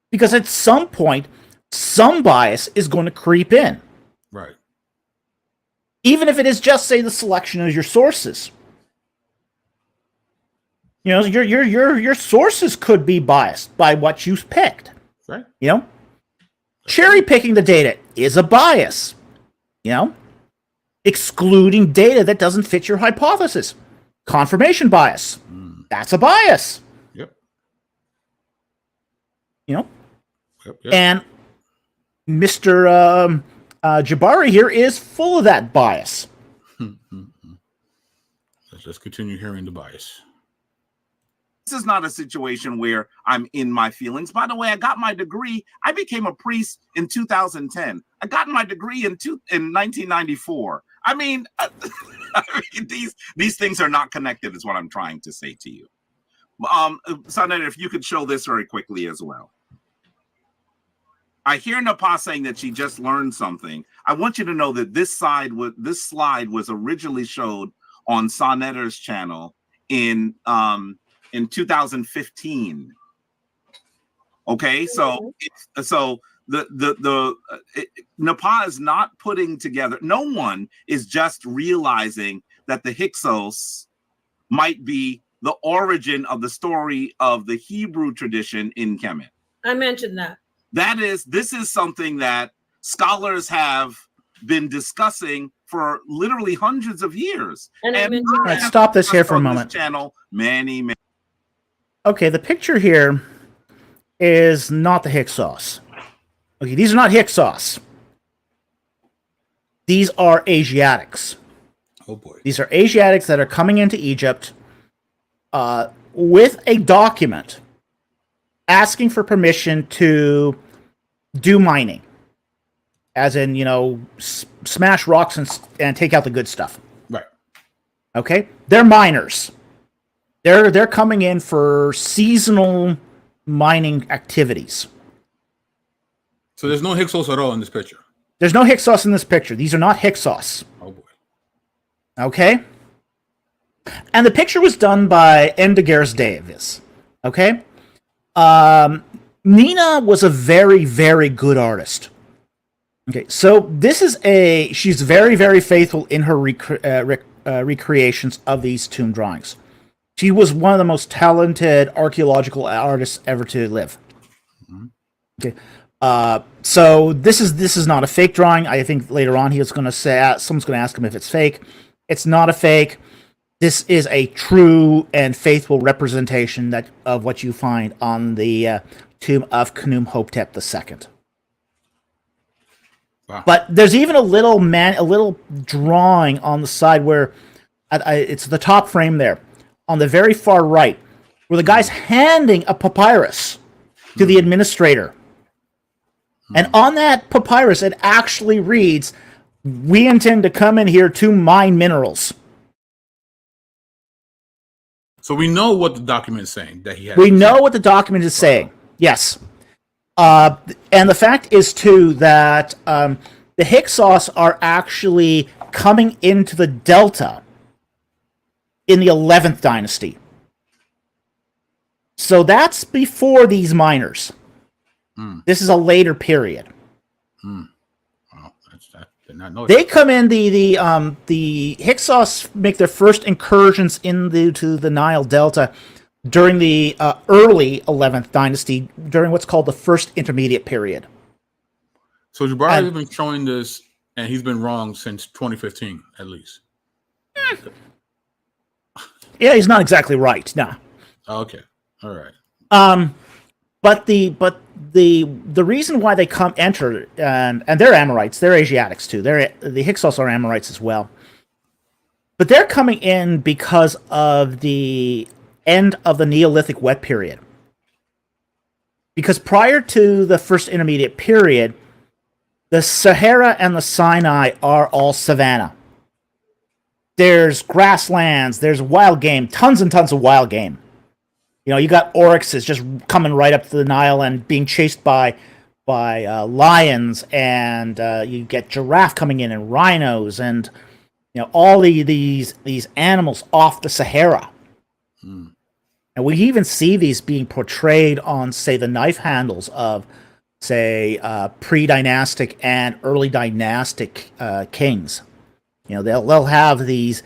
Because at some point, some bias is going to creep in. Right. Even if it is just, say, the selection of your sources. Your sources could be biased by what you picked. Right. Cherry picking the data is a bias. Excluding data that doesn't fit your hypothesis. Confirmation bias. That's a bias. Yep. Yep. Yep. And Mr. jABARI here is full of that bias. Let's continue hearing the bias. This is not a situation where I'm in my feelings. By the way, I got my degree. I became a priest in 2010. I got my degree in 1994. I mean, these things are not connected, is what I'm trying to say to you. Sonnet, if you could show this very quickly as well. I hear Napa saying that she just learned something. I want you to know that this slide was originally showed on Sonnetter's channel in 2015. Okay, so Napa is not putting together. No one is just realizing that the Hyksos might be the origin of the story of the Hebrew tradition in Kemet. I mentioned that. This is something that scholars have been discussing for literally hundreds of years. And all right, stop this here for a moment. Channel, many. Okay, the picture here is not the Hyksos. Okay, these are not Hyksos. These are Asiatics. Oh boy. These are Asiatics that are coming into Egypt with a document asking for permission to do mining. As in, smash rocks and take out the good stuff. Right. Okay? They're miners. They're coming in for seasonal mining activities. So there's no Hyksos at all in this picture. There's no Hyksos in this picture. These are not Hyksos. Oh boy. Okay? And the picture was done by Endegers Davis. Okay? Nina was a very, very good artist. Okay, so she's very, very faithful in her recreations of these tomb drawings. She was one of the most talented archaeological artists ever to live. Okay, so this is not a fake drawing. I think later on someone's going to ask him if it's fake. It's not a fake. This is a true and faithful representation of what you find on the tomb of Khnum-Hotep II. Wow. But there's even a little drawing on the side where it's the top frame there, on the very far right, where the guy's handing a papyrus to the administrator. And on that papyrus, it actually reads, "We intend to come in here to mine minerals." So we know what the document is saying that he has. We know what the document is saying. Yes. And the fact is, too, that the Hyksos are actually coming into the Delta in the 11th dynasty. So that's before these miners. This is a later period. Wow, I did not know They that. come in, the Hyksos make their first incursions into the Nile Delta during the early 11th dynasty, during what's called the First Intermediate Period. So jABARI has been showing this, and he's been wrong since 2015, at least. Yeah, he's not exactly right. Nah. Okay. All right. But the reason why they enter and they're Amorites, they're Asiatics too. The Hyksos are Amorites as well. But they're coming in because of the end of the Neolithic wet period. Because prior to the First Intermediate Period, the Sahara and the Sinai are all savanna. There's grasslands, there's wild game, tons and tons of wild game. You know, you got oryxes just coming right up to the Nile and being chased by lions, and you get giraffe coming in and rhinos, and you know all these animals off the Sahara. And we even see these being portrayed on, say, the knife handles of, say, pre-dynastic and early dynastic kings. You know, they'll have these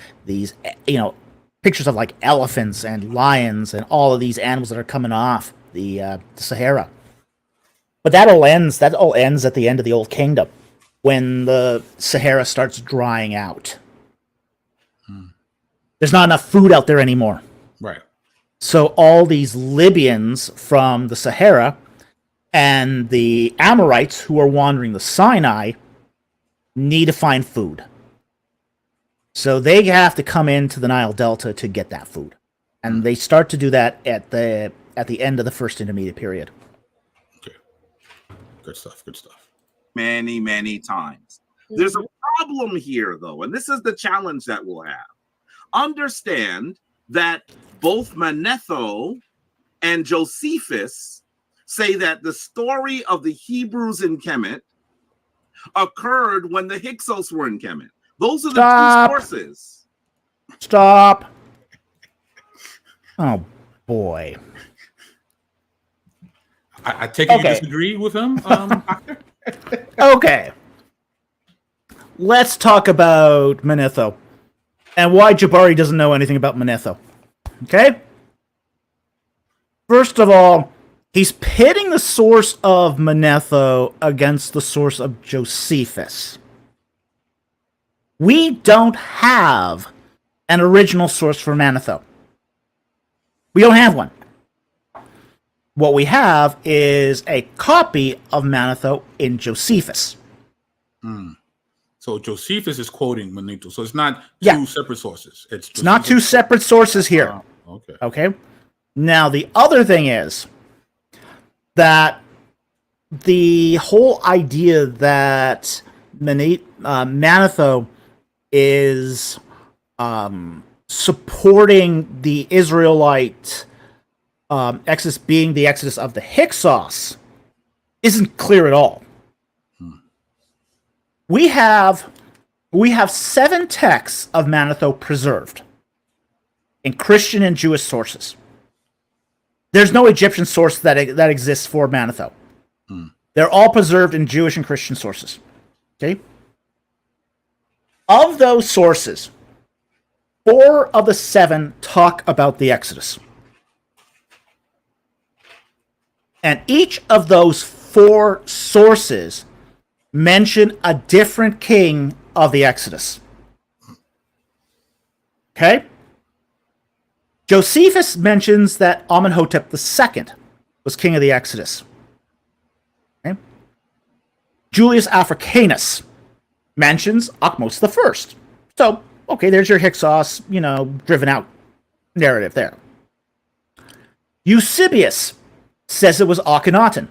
pictures of like elephants and lions and all of these animals that are coming off the Sahara. But that all ends at the end of the Old Kingdom, when the Sahara starts drying out. There's not enough food out there anymore. Right. So all these Libyans from the Sahara and the Amorites who are wandering the Sinai need to find food. So they have to come into the Nile Delta to get that food. And they start to do that at the end of the First Intermediate Period. Okay. Good stuff. Good stuff. Many, many times. There's a problem here, though, and this is the challenge that we'll have. Understand that both Manetho and Josephus say that the story of the Hebrews in Kemet occurred when the Hyksos were in Kemet. Those are the two sources. Stop. Oh, boy. I take it you disagree with him, Doctor? Okay. Let's talk about Manetho and why jABARI doesn't know anything about Manetho. Okay? First of all, he's pitting the source of Manetho against the source of Josephus. We don't have an original source for Manetho. We don't have one. What we have is a copy of Manetho in Josephus. So Josephus is quoting Manetho. So it's not two separate sources. It's not two separate sources here. Okay. Now, the other thing is that the whole idea that Manetho is supporting the Israelite exodus being the exodus of the Hyksos isn't clear at all. We have 7 texts of Manetho preserved in Christian and Jewish sources. There's no Egyptian source that exists for Manetho. They're all preserved in Jewish and Christian sources. Okay? Of those sources, 4 of the 7 talk about the Exodus. And each of those 4 sources mention a different king of the Exodus. Okay? Josephus mentions that Amenhotep II was king of the Exodus. Okay? Julius Africanus mentions Ahmose I. So, okay, there's your Hyksos, driven out narrative there. Eusebius says it was Akhenaten.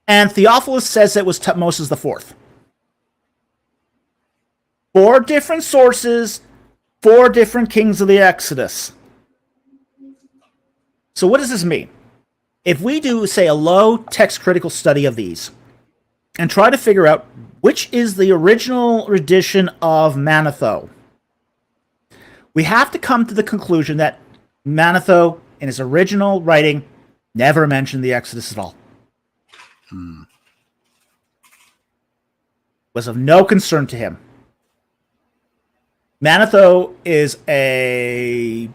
And Theophilus says it was Tutmosis IV. 4 different sources, 4 different kings of the Exodus. So what does this mean? If we do, say, a low text critical study of these, and try to figure out which is the original edition of Manetho, we have to come to the conclusion that Manetho, in his original writing, never mentioned the Exodus at all. was of no concern to him. Manetho is a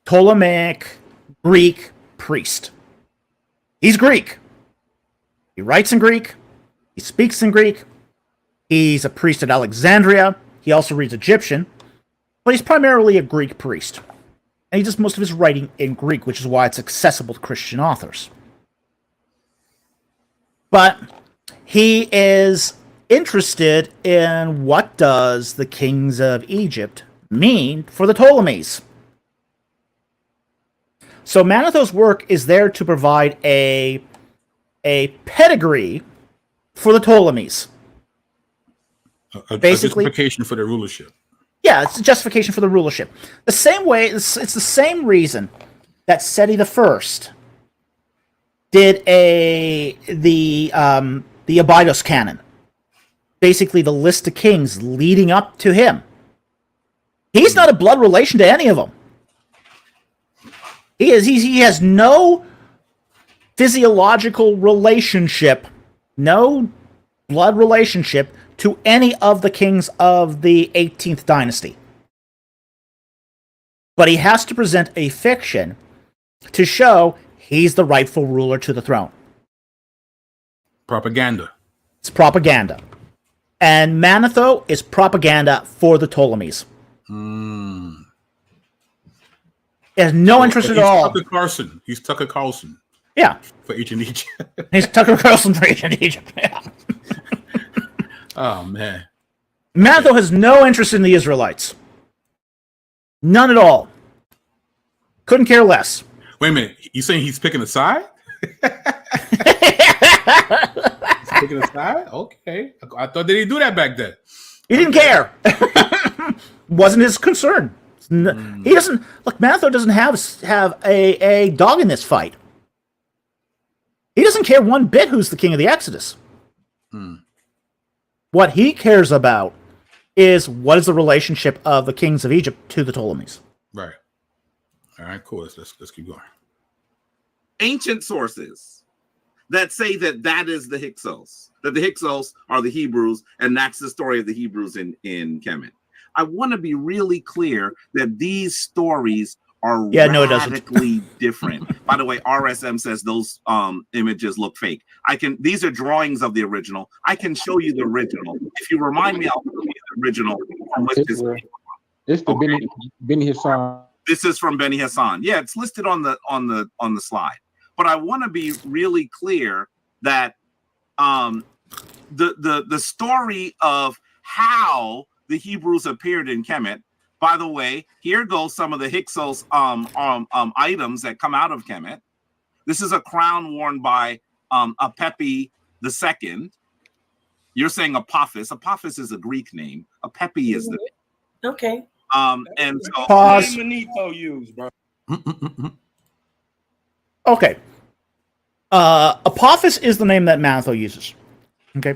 Ptolemaic Greek priest. He's Greek. He writes in Greek. He speaks in Greek. He's a priest at Alexandria. He also reads Egyptian. But he's primarily a Greek priest. And he does most of his writing in Greek, which is why it's accessible to Christian authors. But he is interested in what does the kings of Egypt mean for the Ptolemies. So Manetho's work is there to provide a pedigree for the Ptolemies. Basically, a justification for their rulership. Yeah, it's a justification for the rulership. The same way, it's the same reason that Seti I did the Abydos canon. Basically, the list of kings leading up to him. He's not a blood relation to any of them. He has no physiological relationship, no blood relationship to any of the kings of the 18th dynasty. But he has to present a fiction to show he's the rightful ruler to the throne. Propaganda. It's propaganda. And Manetho is propaganda for the Ptolemies. He has no interest at all. Tucker Carlson. He's Tucker Carlson. Yeah. For ancient Egypt. He's Tucker Carlson for ancient Egypt. Yeah. Oh, man. Manetho has no interest in the Israelites. None at all. Couldn't care less. Wait a minute. You saying he's picking a side? Picking a side? Okay. I thought they didn't do that back then. He didn't care. Wasn't his concern. He doesn't... Look, Manetho doesn't have a dog in this fight. He doesn't care one bit who's the king of the Exodus. What he cares about is what is the relationship of the kings of Egypt to the Ptolemies. Right. All right, cool. Let's keep going. Ancient sources that say that is the Hyksos, that the Hyksos are the Hebrews, and that's the story of the Hebrews in Kemet. I want to be really clear that these stories are radically different. By the way, RSM says those images look fake. These are drawings of the original. I can show you the original. If you remind me, I'll show you the original. It's the Beni Hassan. This is from Beni Hassan. Yeah, it's listed on the slide. But I want to be really clear that the story of how the Hebrews appeared in Kemet. By the way, here goes some of the Hyksos items that come out of Kemet. This is a crown worn by Apepi II. You're saying Apophis. Apophis is a Greek name. Apepi is the name. Okay. And so Pause. Manetho used, bro. Okay. Apophis is the name that Manetho uses. Okay.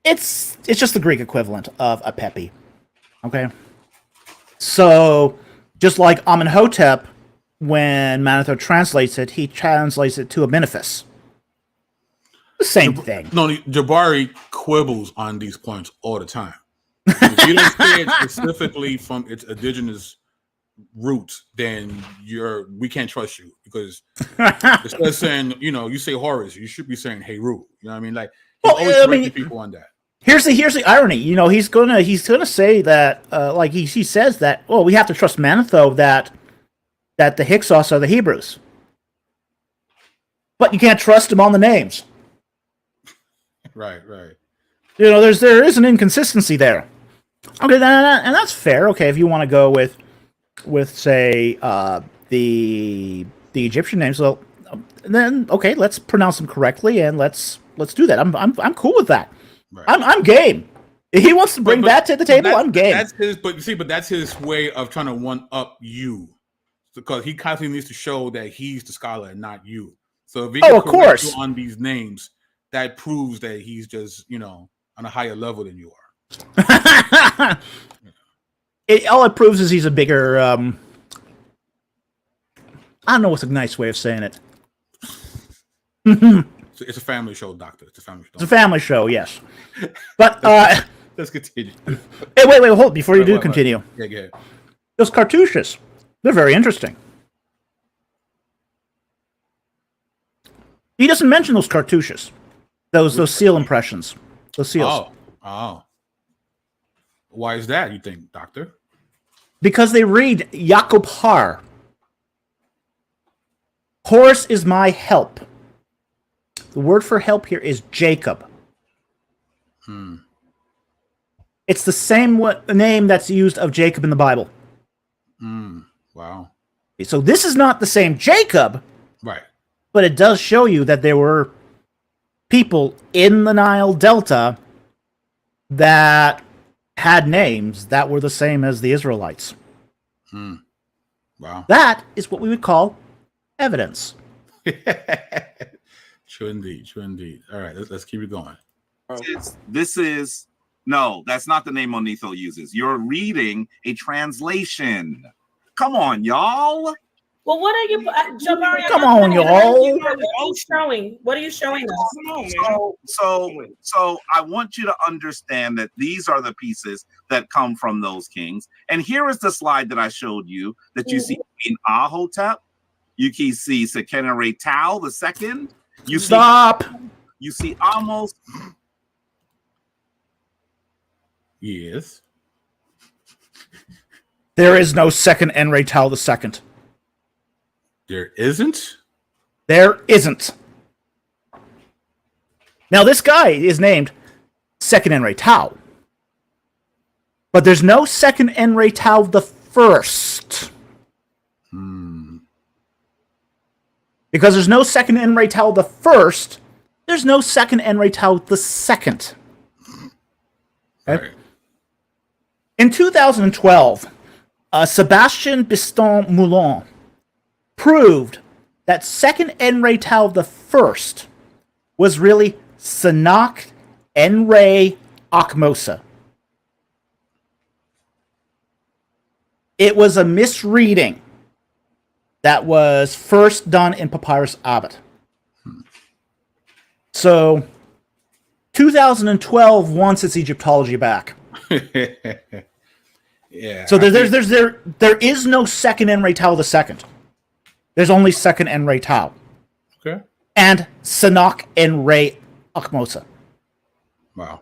It's just the Greek equivalent of Apepi. Okay. So, just like Amenhotep, when Manetho translates it, he translates it to Amenophis. The same thing. No, jABARI quibbles on these points all the time. If you don't say it specifically from its indigenous roots, then we can't trust you, because instead of saying, you say Horus, you should be saying Heru. You know what I mean? Like, he's always correcting people on that. Here's the irony. He's gonna say that, like he says that, we have to trust Manetho that the Hyksos are the Hebrews, but you can't trust him on the names. Right. There is an inconsistency there. Okay, and that's fair. Okay, if you want to go with say the Egyptian names, well, then okay, let's pronounce them correctly and let's do that. I'm cool with that. Right. I'm game. If he wants to bring that to the table, I'm game. But that's his way of trying to one up you, because he constantly needs to show that he's the scholar and not you. So if he can correct you on these names, that proves that he's just on a higher level than you are. All it proves is he's a bigger. I don't know what's a nice way of saying it. It's a family show, Doctor. It's a family show. It's a family show, yes. But let's continue. hey, wait, hold before you do What? continue. Yeah, go ahead. Those cartouches, they're very interesting. He doesn't mention those cartouches, those seal impressions, those seals, Oh. Why is that, you think, Doctor? because they read Jakob Har. Horus is my help. The word for help here is Jacob. It's the same name that's used of Jacob in the Bible. Wow. So this is not the same Jacob, Right. but it does show you that there were people in the Nile Delta that had names that were the same as the Israelites. Wow. That is what we would call evidence. True indeed. All right, let's keep it going. This is no, that's not the name Monetho uses. You're reading a translation. Come on, y'all. Well, what are you, jABARI? Come on, y'all. What are you showing? What are you showing us? So I want you to understand that these are the pieces that come from those kings. And here is the slide that I showed you that you see Queen Ahotep. You can see Sekenere Tau the second. Stop. You see Ahmose. Yes. There is no second Enre-Tau the second. There isn't? There isn't. Now, this guy is named Second Enre-Tau. But there's no second Enre-Tau the first. Because there's no second Enre-Tau the first, there's no second Enre-Tau the second. Okay? Right. In 2012, Sebastian Biston Moulin proved that second Enre-Tau the first was really Sanak Enre Ahmose. It was a misreading that was first done in Papyrus Abbot. So, 2012 wants its Egyptology back. Yeah. So there is no second Enre-Tau the second. There's only second Enre-Tau. Okay. And Sanak Enre Ahmose. Wow.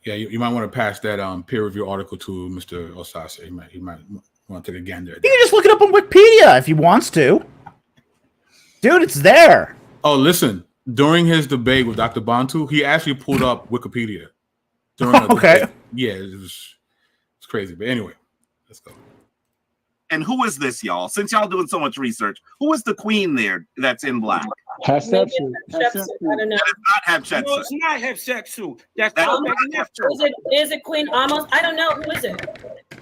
Yeah, you might want to pass that peer review article to Mr. OSAZE. He might want to take a gander at You that. can just look it up on Wikipedia if he wants to. Dude, it's there. Oh, listen. During his debate with Dr. Bantu, he actually pulled up Wikipedia. Okay. Debate. Yeah, it's crazy. But anyway, let's go. And who is this, y'all? Since y'all doing so much research, who is the queen there that's in black? Hatshepsut. Hatshepsut. I don't know. That is not No, Hatshepsut. it's not Hatshepsut. That's That's not not Hatshepsut. Is it Queen Ahmose? I don't know. Who is it?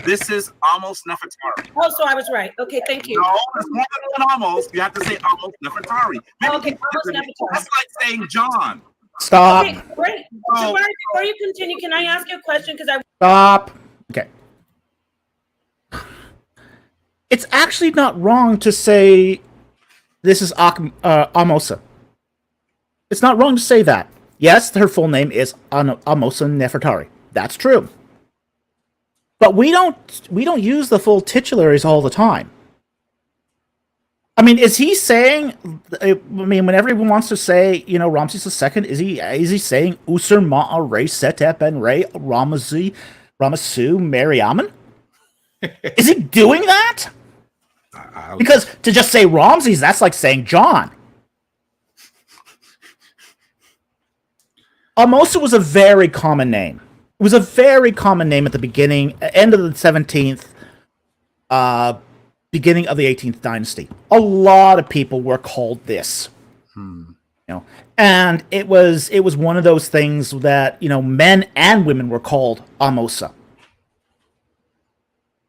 This is Ahmose Nefertari. Oh, so I was right. Okay, thank you. No, it's more than Ahmose. You have to say Ahmose Nefertari. Okay, Ahmose Nefertari. That's like saying John. Stop. Okay, great. So, before you continue, can I ask you a question? Because Stop. Okay. It's actually not wrong to say this is Ahmose. It's not wrong to say that. Yes, her full name is Ahmose Nefertari. That's true. But we don't use the full titularies all the time. I mean, is he saying? I mean, when everyone wants to say, Ramses II, is he saying Usur Ma'a Re Setep and Re Ramasu Mariaman? Is he doing that? Because to just say Ramses, that's like saying John. Ahmose was a very common name. It was a very common name at the end of the 17th, beginning of the 18th dynasty. A lot of people were called this. And it was one of those things that, men and women were called Ahmose.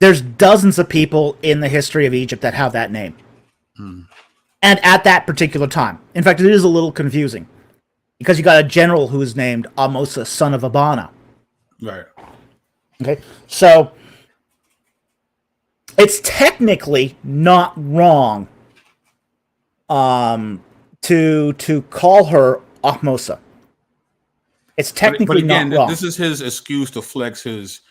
There's dozens of people in the history of Egypt that have that name. And at that particular time. In fact, it is a little confusing. Because you got a general who is named Ahmose, son of Abana. Right. Okay, so it's technically not wrong to call her Ahmose. It's technically but again, not wrong. this is his excuse to flex his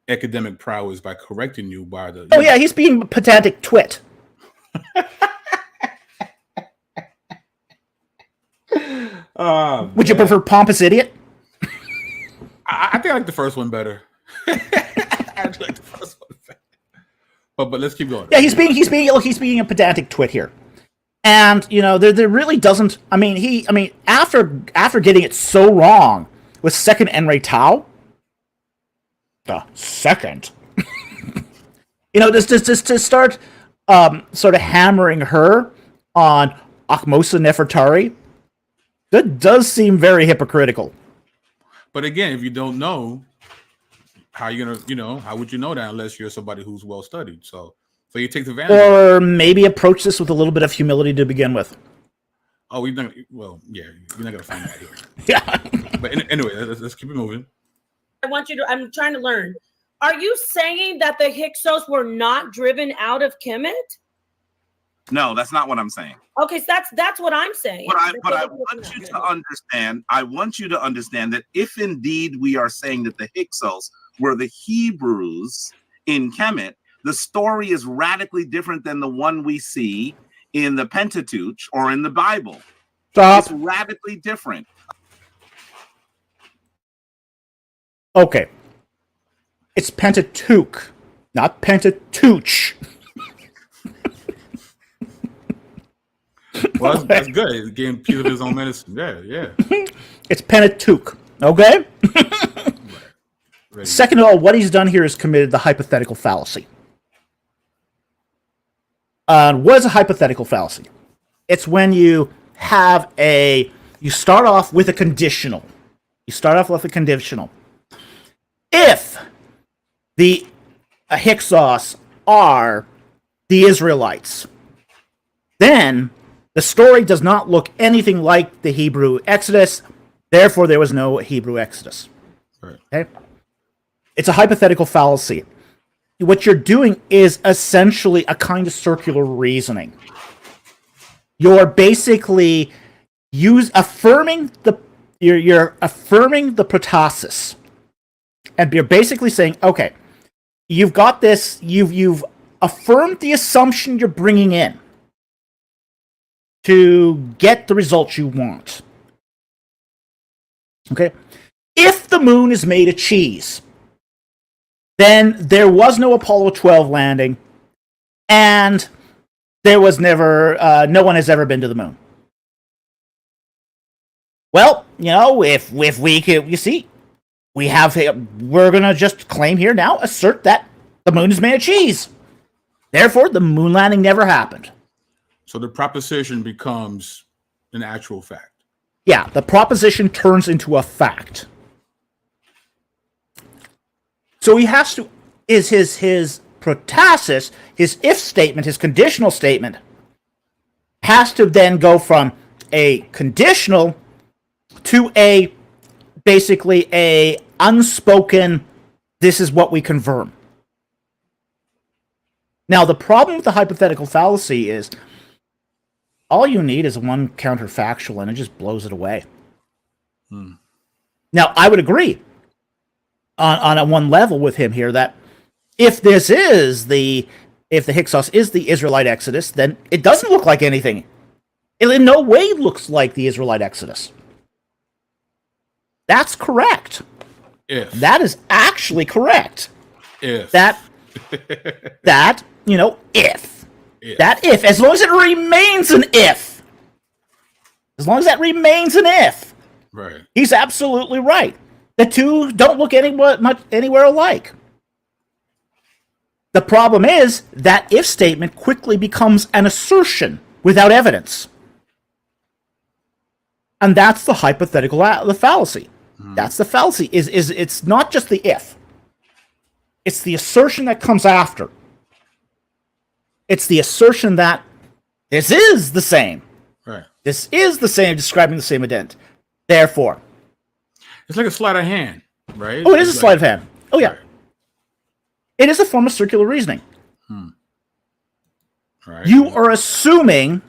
academic prowess by correcting you by the. Oh yeah, he's being a pedantic twit. Would you prefer pompous idiot? I think I like the first one better. I actually like the first one better. But let's keep going. Yeah, he's being a pedantic twit here. And there really doesn't. I mean, after getting it so wrong with second Enrei Tao, the second, just to start sort of hammering her on Ahmose and Nefertari, that does seem very hypocritical. But again, if you don't know, how you gonna, how would you know that unless you're somebody who's well studied? So you take advantage. Or maybe approach this with a little bit of humility to begin with. Oh, you're not gonna find that here. Yeah. But anyway, let's keep it moving. I'm trying to learn. Are you saying that the Hyksos were not driven out of Kemet? No, that's not what I'm saying. Okay, so that's what I'm saying. But I want you to understand. I want you to understand that if indeed we are saying that the Hyksos were the Hebrews in Kemet, the story is radically different than the one we see in the Pentateuch or in the Bible. Stop. It's radically different. Okay. It's Pentateuch, not Pentateuch. Well, that's good. He's getting piece of his own medicine. Yeah. It's Pentateuch, okay? Right. Second of all, what he's done here is committed the hypothetical fallacy. What is a hypothetical fallacy? It's when you start off with a conditional. If the Hyksos are the Israelites, then the story does not look anything like the Hebrew Exodus, therefore there was no Hebrew Exodus. Right. Okay? It's a hypothetical fallacy. What you're doing is essentially a kind of circular reasoning. You're basically affirming the protasis. And you're basically saying, okay, you've got this, you've affirmed the assumption you're bringing in to get the results you want. Okay? If the moon is made of cheese, then there was no Apollo 12 landing, and there was never, no one has ever been to the moon. Well, if we could, you see, we're gonna just claim here now, assert that the moon is made of cheese. Therefore, the moon landing never happened. So the proposition becomes an actual fact. Yeah, the proposition turns into a fact. So he has to, his protasis, his if statement, his conditional statement, has to then go from a conditional to basically a unspoken, this is what we confirm. Now, the problem with the hypothetical fallacy is all you need is one counterfactual and it just blows it away. Now, I would agree on a one level with him here that if the Hyksos is the Israelite Exodus, then it doesn't look like anything. It in no way looks like the Israelite Exodus. That's correct. If. That is actually correct. If. That, if. That if. As long as it remains an if. As long as that remains an if. Right. He's absolutely right. The two don't look anywhere alike. The problem is that if statement quickly becomes an assertion without evidence. And that's the hypothetical fallacy. That's the fallacy. It's not just the if. It's the assertion that comes after. It's the assertion that this is the same. Right. This is the same, describing the same event. Therefore. It's like a sleight of hand, right? Oh, it is a sleight of hand. Oh, yeah. Right. It is a form of circular reasoning. Right. You are assuming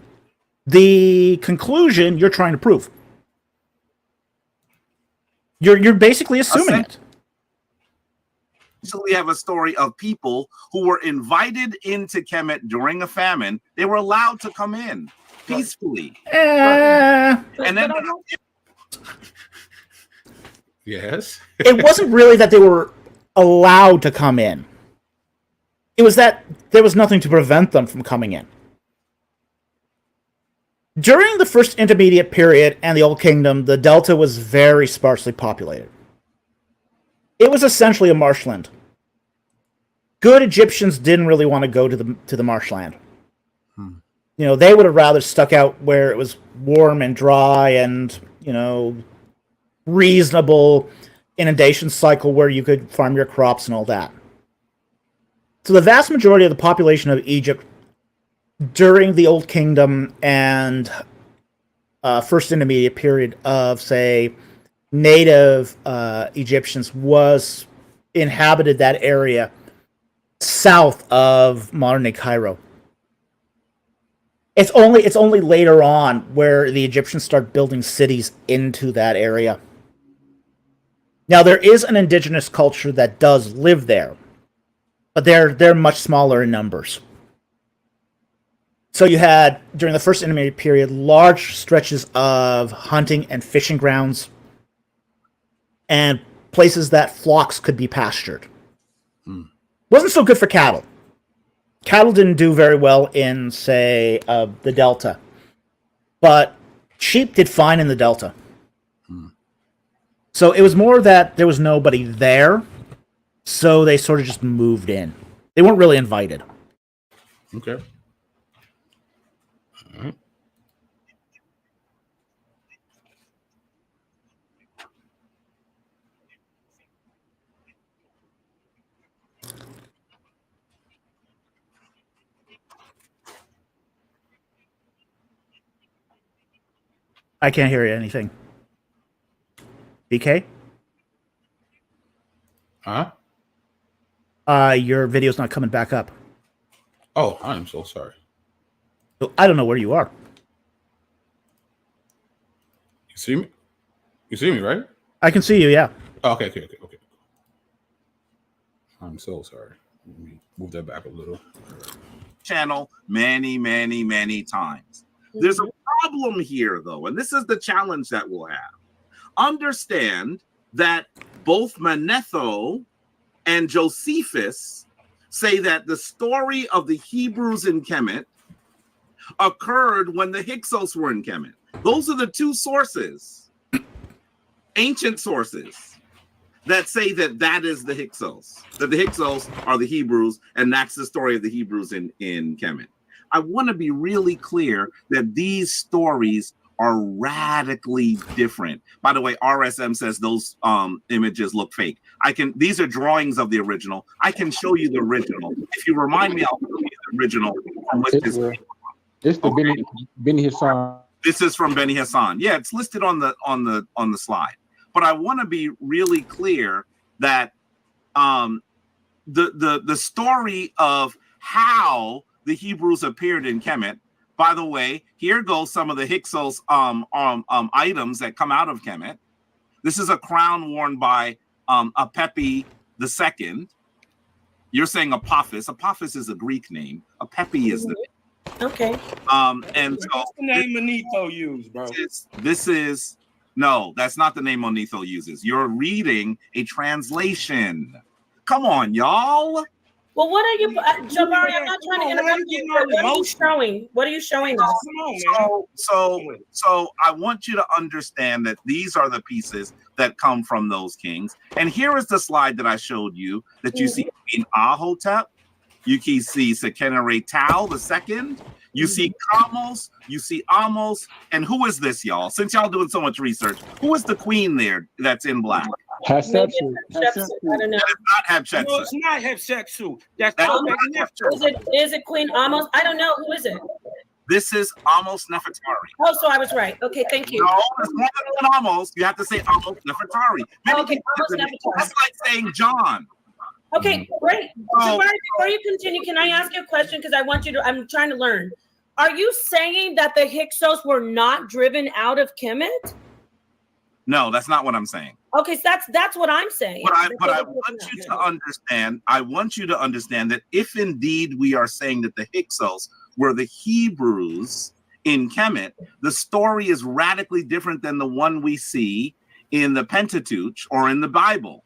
the conclusion you're trying to prove. You're basically assuming it. So we have a story of people who were invited into Kemet during a famine. They were allowed to come in peacefully. And then Yes. It wasn't really that they were allowed to come in. It was that there was nothing to prevent them from coming in. During the First Intermediate Period and the Old Kingdom, the Delta was very sparsely populated. It was essentially a marshland. Good Egyptians didn't really want to go to the marshland. You know, they would have rather stuck out where it was warm and dry and, you know, reasonable inundation cycle where you could farm your crops and all that. So the vast majority of the population of Egypt during the Old Kingdom and First Intermediate Period of, say, native Egyptians was inhabited that area south of modern-day Cairo. It's only later on where the Egyptians start building cities into that area. Now, there is an indigenous culture that does live there, but they're much smaller in numbers. So you had, during the First Intermediate Period, large stretches of hunting and fishing grounds and places that flocks could be pastured. Wasn't so good for cattle. Cattle didn't do very well in, say, the Delta. But sheep did fine in the Delta. So it was more that there was nobody there, so they sort of just moved in. They weren't really invited. Okay. All right. I can't hear anything. BK? Huh? Your video's not coming back up. Oh, I am so sorry. So I don't know where you are. You see me? You see me, right? I can see you, yeah. Oh, okay. I'm so sorry. Let me move that back a little. channel many times. There's a problem here, though, and this is the challenge that we'll have. Understand that both Manetho and Josephus say that the story of the Hebrews in Kemet occurred when the Hyksos were in Kemet. Those are the two sources, ancient sources, that say that that is the Hyksos, that the Hyksos are the Hebrews, and that's the story of the Hebrews in Kemet. I want to be really clear that these stories are radically different. By the way, RSM says those images look fake. These are drawings of the original. I can show you the original. If you remind me, I'll show you the original from which this came. It's the Beni Hassan. This is from Beni Hassan. Yeah, it's listed on the slide. But I want to be really clear that the story of how the Hebrews appeared in Kemet. By the way, here goes some of the Hyksos items that come out of Kemet. This is a crown worn by Apepi II. You're saying Apophis. Apophis is a Greek name. Apepi is the name. Okay. And so what's the name Manetho used, bro? This is no, that's not the name Manetho uses. You're reading a translation. Come on, y'all. Well, what are you, jABARI? I'm not trying to interrupt you. But what are you showing? What are you showing us? So I want you to understand that these are the pieces that come from those kings. And here is the slide that I showed you that you see Queen Ahotep. You can see Sekenere Tau II. You see Ahmose, you see Ahmose, and who is this, y'all? Since y'all doing so much research, who is the queen there that's in black? Hatshepsut. I don't know. That is not Hatshepsut. No, it's not Hatshepsut. That's Is it Queen Ahmose? I don't know. Who is it? This is Ahmose Nefertari. Oh, so I was right. Okay, thank you. No, it's more than Ahmose. You have to say Ahmose Nefertari. Okay, Ahmose Nefertari. That's like saying John. Okay, great. jABARI, before you continue, can I ask you a question? Because I want you to, I'm trying to learn. Are you saying that the Hyksos were not driven out of Kemet? No, that's not what I'm saying. Okay, so that's what I'm saying. But I want you to understand. I want you to understand that if indeed we are saying that the Hyksos were the Hebrews in Kemet, the story is radically different than the one we see in the Pentateuch or in the Bible.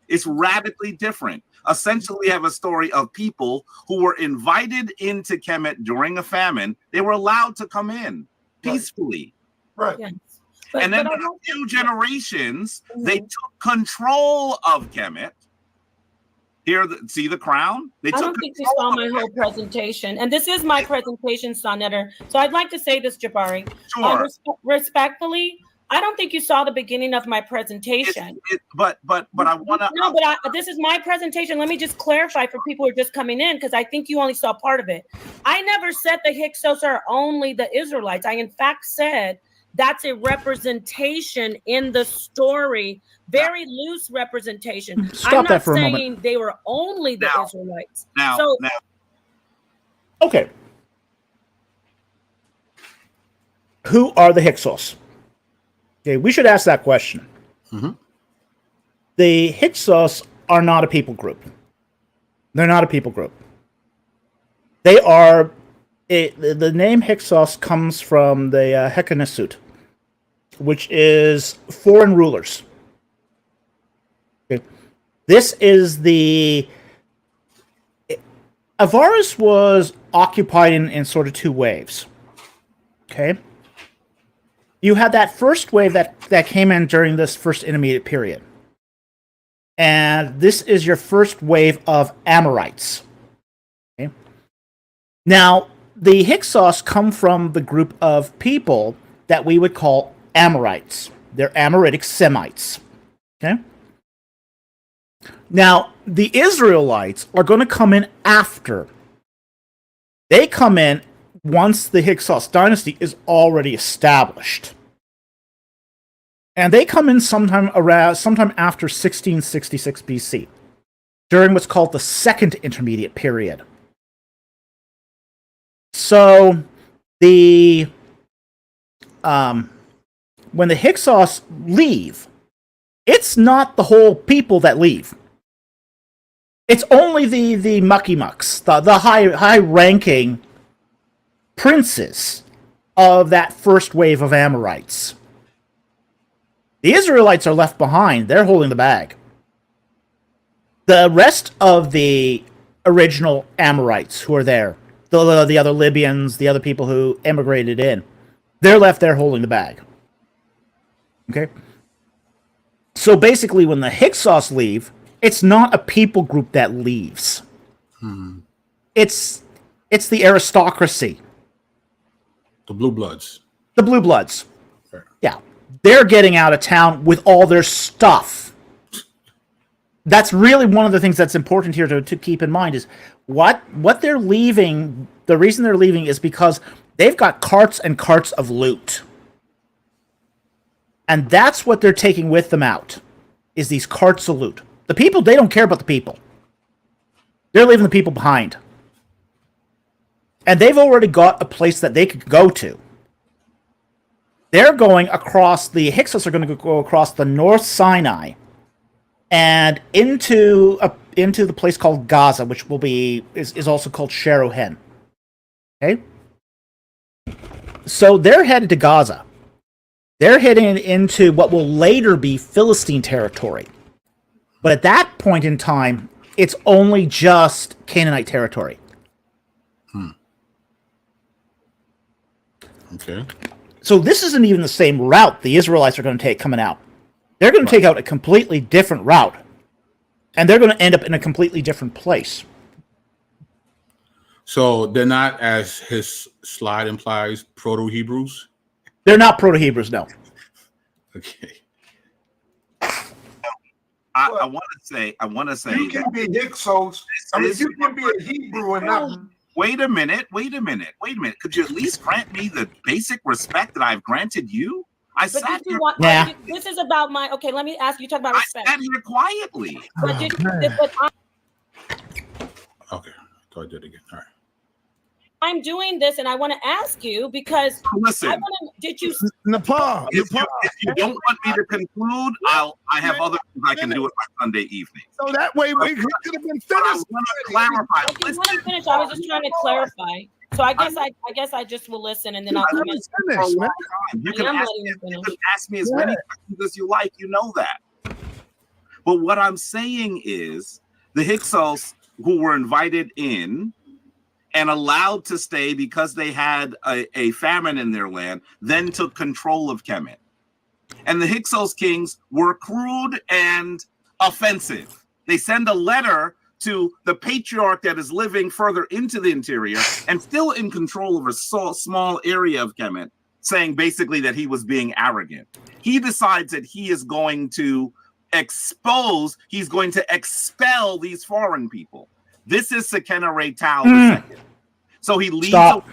It's radically different. Essentially, we have a story of people who were invited into Kemet during a famine. They were allowed to come in peacefully. Right. Yeah. And then in a few generations, they took control of Kemet. Here, see the crown? I don't think you saw my whole presentation. And this is my presentation, Sonnetter. So I'd like to say this, Jabari. Sure. Respectfully, I don't think you saw the beginning of my presentation. But I want to... No, but this is my presentation. Let me just clarify for people who are just coming in, because I think you only saw part of it. I never said the Hyksos are only the Israelites. I, in fact, said that's a representation in the story, very loose representation. Stop that for a moment. I'm not saying they were only the Israelites. Now. Okay. Who are the Hyksos? Okay, we should ask that question. Mm-hmm. The Hyksos are not a people group. They're not a people group. They are... the name Hyksos comes from the Hekanesut, which is foreign rulers. Okay. This is the... Avaris was occupied in sort of two waves. Okay? You had that first wave that came in during this first intermediate period. And this is your first wave of Amorites. Okay? Now, the Hyksos come from the group of people that we would call Amorites. They're Amoritic Semites. Okay? Now, the Israelites are going to come in after. They come in once the Hyksos dynasty is already established. And they come in sometime after 1666 BC, during what's called the Second Intermediate Period. So, when the Hyksos leave, it's not the whole people that leave. It's only the mucky mucks, the high-ranking princes of that first wave of Amorites. The Israelites are left behind. They're holding the bag. The rest of the original Amorites who are there, the other Libyans, the other people who emigrated in, they're left there holding the bag. Okay? So basically, when the Hyksos leave, it's not a people group that leaves. It's the aristocracy. The Blue Bloods. The Blue Bloods. Fair. Yeah. They're getting out of town with all their stuff. That's really one of the things that's important here to keep in mind is what they're leaving, the reason they're leaving is because they've got carts and carts of loot. And that's what they're taking with them out, is these carts of loot. The people, they don't care about the people. They're leaving the people behind. And they've already got a place that they could go to. They're going across, the Hyksos are going to go across the North Sinai and into the place called Gaza, which is also called Sharohen. Okay? So they're headed to Gaza. They're heading into what will later be Philistine territory. But at that point in time, it's only just Canaanite territory. Okay. So this isn't even the same route the Israelites are going to take coming out. They're going to take out a completely different route. And they're going to end up in a completely different place. So they're not, as his slide implies, Proto-Hebrews? They're not Proto-Hebrews, no. Okay. I want to say You can be Hyksos. I mean, you can be a Hebrew and not. Wait a minute. Could you at least grant me the basic respect that I've granted you? This is about my, okay, let me ask you, talk about respect. I sat here quietly. Okay. So I did it again. All right. I'm doing this, and I want to ask you because Listen, did you? Nepal. if you don't want me to conclude, I have other things I can do with my Sunday evening. So that way we could have been But I finished. want to clarify. Okay, when I'm finished, I was just trying to clarify. So I guess I just will listen, and then I'll come in. Finish, man. You I can am ask letting me, you finish. as many questions as you like. You know that. But what I'm saying is the Hyksos who were invited in and allowed to stay because they had a famine in their land, then took control of Kemet. And the Hyksos kings were crude and offensive. They send a letter to the patriarch that is living further into the interior and still in control of a small area of Kemet, saying basically that he was being arrogant. He decides that he is going to he's going to expel these foreign people. This is Seqenenre Tao II. So he leads. Stop.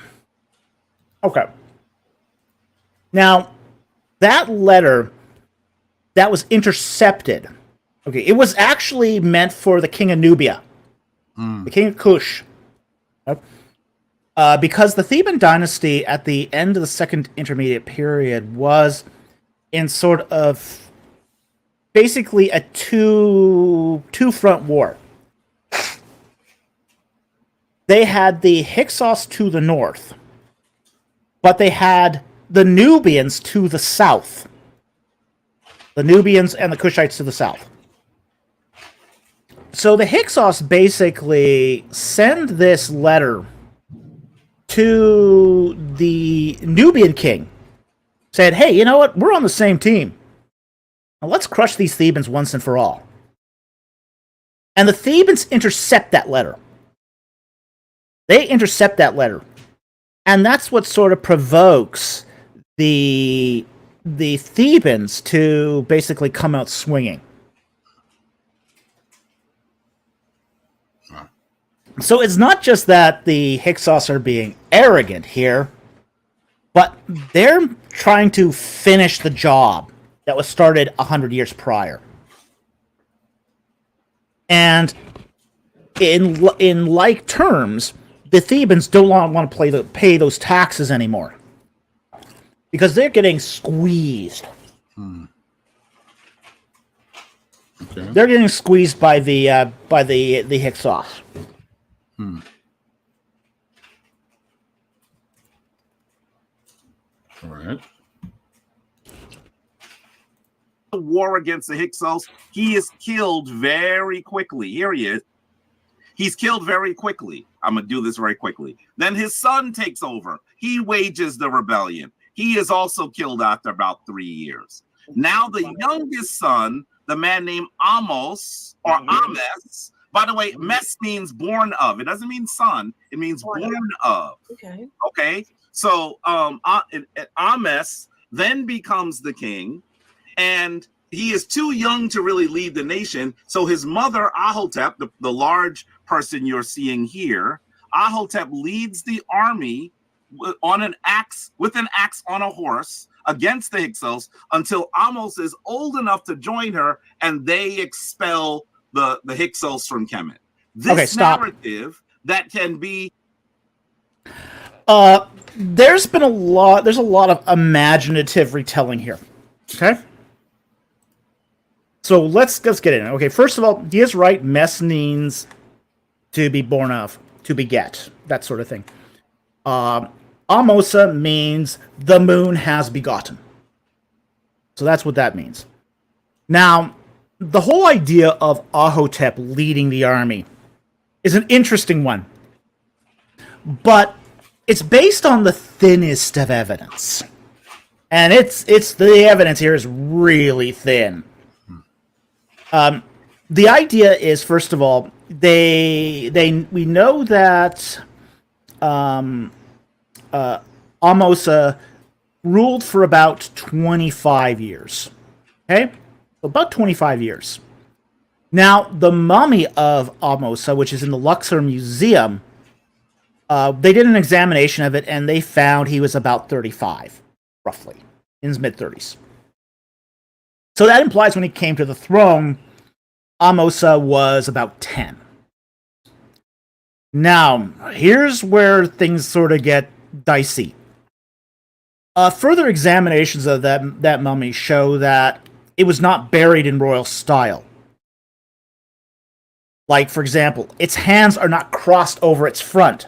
Okay. Now, that letter that was intercepted. Okay, it was actually meant for the king of Nubia, the king of Kush. Because the Theban dynasty at the end of the Second Intermediate Period was in sort of basically a two-front war. They had the Hyksos to the north, but they had the Nubians to the south. The Nubians and the Kushites to the south. So the Hyksos basically send this letter to the Nubian king. Said, hey, you know what? We're on the same team. Now let's crush these Thebans once and for all. And the Thebans intercept that letter. They intercept that letter. And that's what sort of provokes the Thebans to basically come out swinging. So it's not just that the Hyksos are being arrogant here, but they're trying to finish the job that was started 100 years prior. And in like terms, the Thebans don't want to pay those taxes anymore because they're getting squeezed. Okay. They're getting squeezed by the Hyksos. All right. The war against the Hyksos, he is killed very quickly. Here he is. He's killed very quickly. I'm going to do this very quickly. Then his son takes over. He wages the rebellion. He is also killed after about 3 years. Now the youngest son, the man named Ahmose or Ahmes, by the way, Mes means born of. It doesn't mean son. It means born of. Okay. Okay. So Ahmes then becomes the king, and he is too young to really lead the nation. So his mother, Ahotep, the large person you're seeing here, Ahotep leads the army on an axe, with an axe on a horse against the Hyksos until Ahmose is old enough to join her, and they expel the Hyksos from Kemet. This narrative that can be there's a lot of imaginative retelling here. Okay? So let's get in. Okay, first of all, he is right. Mes means to be born of, to beget, that sort of thing. Ahmose means the moon has begotten. So that's what that means. Now, the whole idea of Ahotep leading the army is an interesting one. But it's based on the thinnest of evidence. And it's the evidence here is really thin. The idea is, first of all, we know that Ahmose ruled for about 25 years. Okay? About 25 years. Now, the mummy of Ahmose, which is in the Luxor Museum, they did an examination of it, and they found he was about 35, roughly, in his mid-30s. So that implies when he came to the throne, Ahmose was about 10. Now, here's where things sort of get dicey. Further examinations of that mummy show that it was not buried in royal style. Like, for example, its hands are not crossed over its front,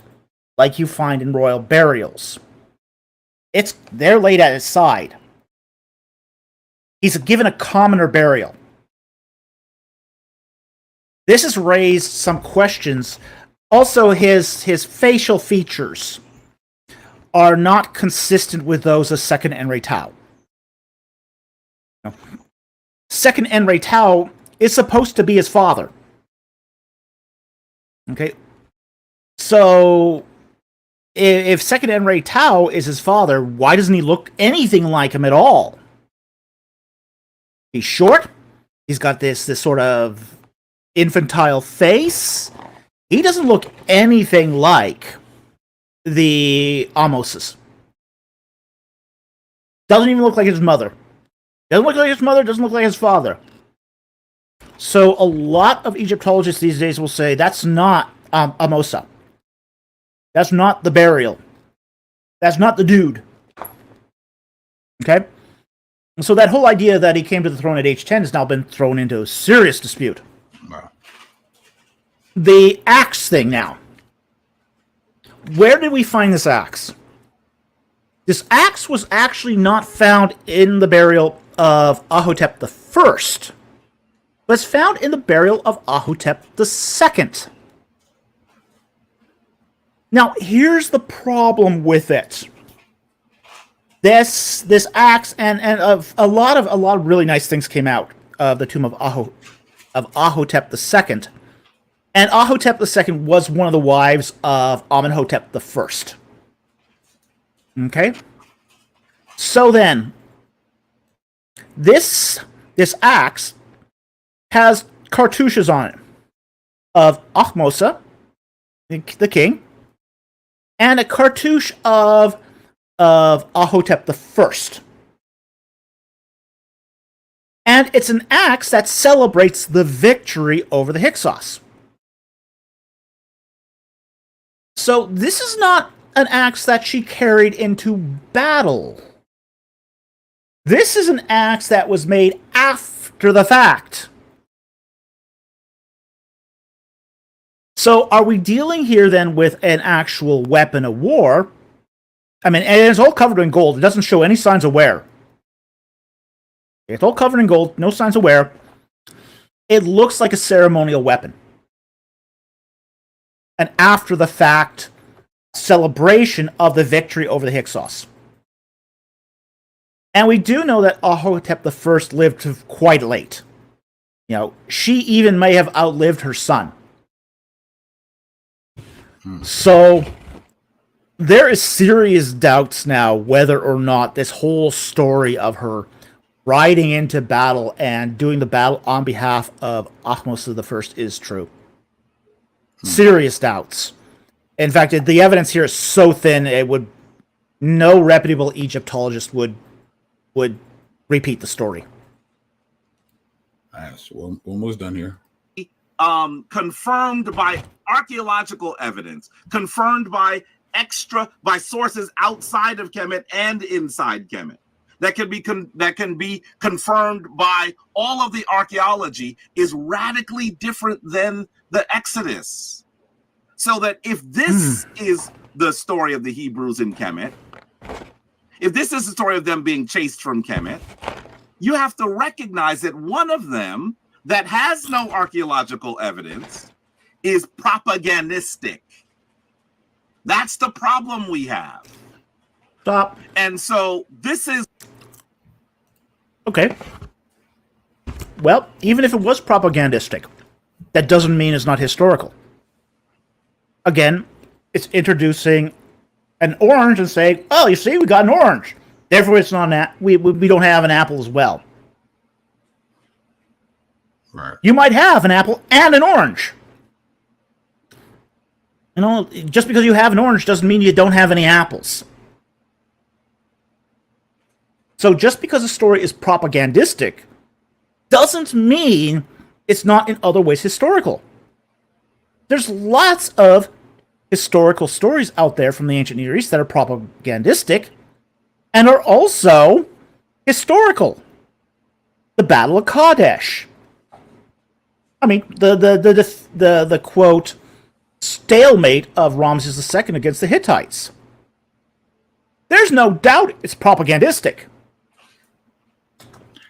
like you find in royal burials. They're laid at his side. He's given a commoner burial. This has raised some questions. Also, his facial features are not consistent with those of second Enrei Tao. Second Enrei Tao is supposed to be his father. Okay? So, if second Enrei Tao is his father, why doesn't he look anything like him at all? He's short. He's got this sort of infantile face. He doesn't look anything like the Ahmoses. Doesn't even look like his mother. Doesn't look like his mother, doesn't look like his father. So a lot of Egyptologists these days will say that's not Ahmose. That's not the burial. That's not the dude. Okay? So that whole idea that he came to the throne at age 10 has now been thrown into serious dispute. Wow. The axe thing now. Where did we find this axe? This axe was actually not found in the burial of Ahotep I, but it's found in the burial of Ahotep II. Now, here's the problem with it. This axe and a lot of really nice things came out of the tomb of Ahotep II. And Ahotep II was one of the wives of Amenhotep I. Okay? So then, this axe has cartouches on it of Ahmose, the king, and a cartouche of Ahotep I. And it's an axe that celebrates the victory over the Hyksos. So this is not an axe that she carried into battle. This is an axe that was made after the fact. So are we dealing here then with an actual weapon of war? I mean, and it's all covered in gold. It doesn't show any signs of wear. It's all covered in gold, no signs of wear. It looks like a ceremonial weapon. An after-the-fact celebration of the victory over the Hyksos. And we do know that Ahotep I lived to quite late. You know, she even may have outlived her son. So, there is serious doubts now whether or not this whole story of her riding into battle and doing the battle on behalf of Ahmose I is true. Serious doubts. In fact, the evidence here is so thin, no reputable Egyptologist would repeat the story. Nice. Well, almost done here. Confirmed by archaeological evidence, confirmed by sources outside of Kemet and inside Kemet, that can be confirmed by all of the archaeology, is radically different than the Exodus. So that if this is the story of the Hebrews in Kemet, if this is the story of them being chased from Kemet, you have to recognize that one of them that has no archaeological evidence is propagandistic. That's the problem we have. Stop. And so this is... Okay. Well, even if it was propagandistic, that doesn't mean it's not historical. Again, it's introducing an orange and saying, oh, you see, we got an orange. Therefore, it's not we don't have an apple as well. Right. You might have an apple and an orange. You know, just because you have an orange doesn't mean you don't have any apples. So just because a story is propagandistic doesn't mean it's not in other ways historical. There's lots of historical stories out there from the ancient Near East that are propagandistic and are also historical. The Battle of Kadesh. I mean, the quote stalemate of Ramses II against the Hittites. There's no doubt it's propagandistic.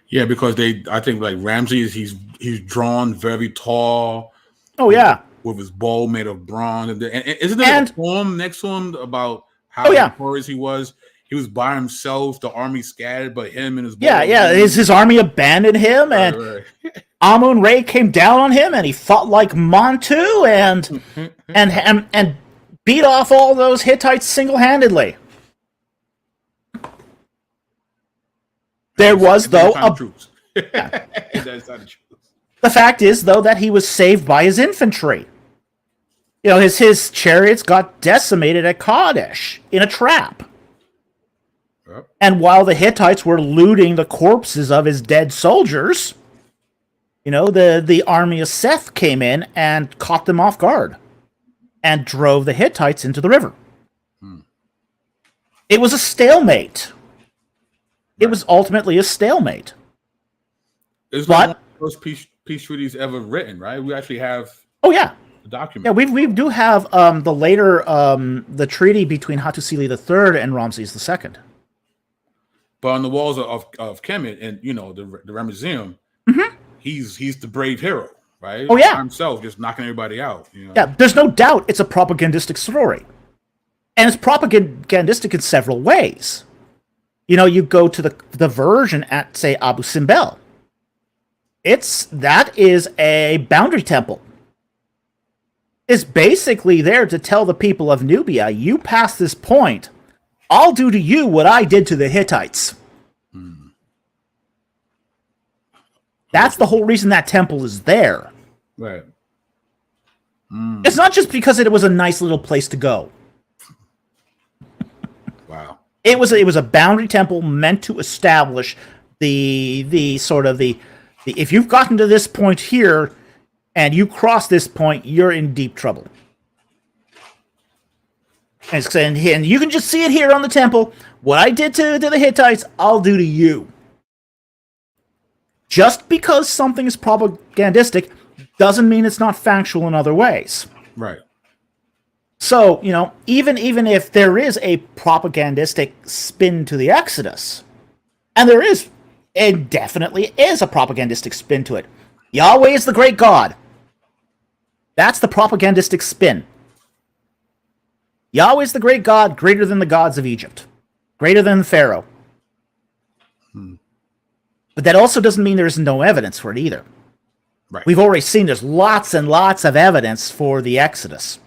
Yeah, because I think like Ramses, he's drawn very tall. Oh yeah, with his bow made of bronze, and isn't there a poem next to him about how victorious he was? He was by himself, the army scattered, but him and his bow. Yeah. His army abandoned him, and right. Amun-Re came down on him, and he fought like Montu, and beat off all those Hittites single-handedly. There was, though, the fact is, though, that he was saved by his infantry. You know, his chariots got decimated at Kadesh in a trap. Yep. And while the Hittites were looting the corpses of his dead soldiers, you know, the army of Seth came in and caught them off guard and drove the Hittites into the river. It was a stalemate. It was ultimately a stalemate. It's one of those peace treaties ever written, right? We actually have. Oh yeah, the document. Yeah, we do have the later the treaty between Hattusili III and Ramses II. But on the walls of Kemet and the Ramesseum, he's the brave hero, right? Oh yeah, by himself, just knocking everybody out. You know? Yeah, there's no doubt it's a propagandistic story, and it's propagandistic in several ways. You know, you go to the version at, say, Abu Simbel. That is a boundary temple. It's basically there to tell the people of Nubia, you pass this point, I'll do to you what I did to the Hittites. That's the whole reason that temple is there. Right. It's not just because it was a nice little place to go. Wow. It was a boundary temple meant to establish the if you've gotten to this point here and you cross this point, you're in deep trouble. And you can just see it here on the temple. What I did to the Hittites, I'll do to you. Just because something is propagandistic doesn't mean it's not factual in other ways. Right. So, even if there is a propagandistic spin to the Exodus, and it definitely is a propagandistic spin to it. Yahweh is the great God. That's the propagandistic spin. Yahweh is the great God, greater than the gods of Egypt, greater than Pharaoh. But that also doesn't mean there's no evidence for it either. Right. We've already seen there's lots and lots of evidence for the Exodus.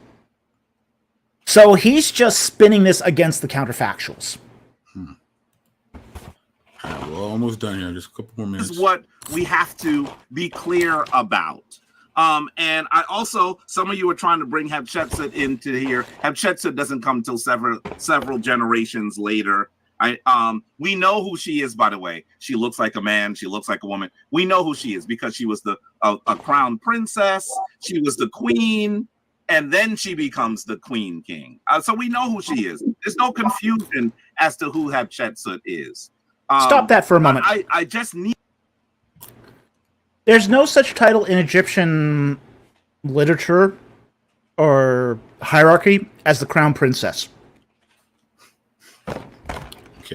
So he's just spinning this against the counterfactuals. We're almost done here. Just a couple more minutes. This is what we have to be clear about. And I also, some of you are trying to bring Hatshepsut into here. Hatshepsut doesn't come until several generations later. We know who she is, by the way. She looks like a man. She looks like a woman. We know who she is because she was a crown princess. She was the queen. And then she becomes the queen king. So we know who she is. There's no confusion as to who Hatshepsut is. Stop that for a moment. I just need... There's no such title in Egyptian literature or hierarchy as the crown princess.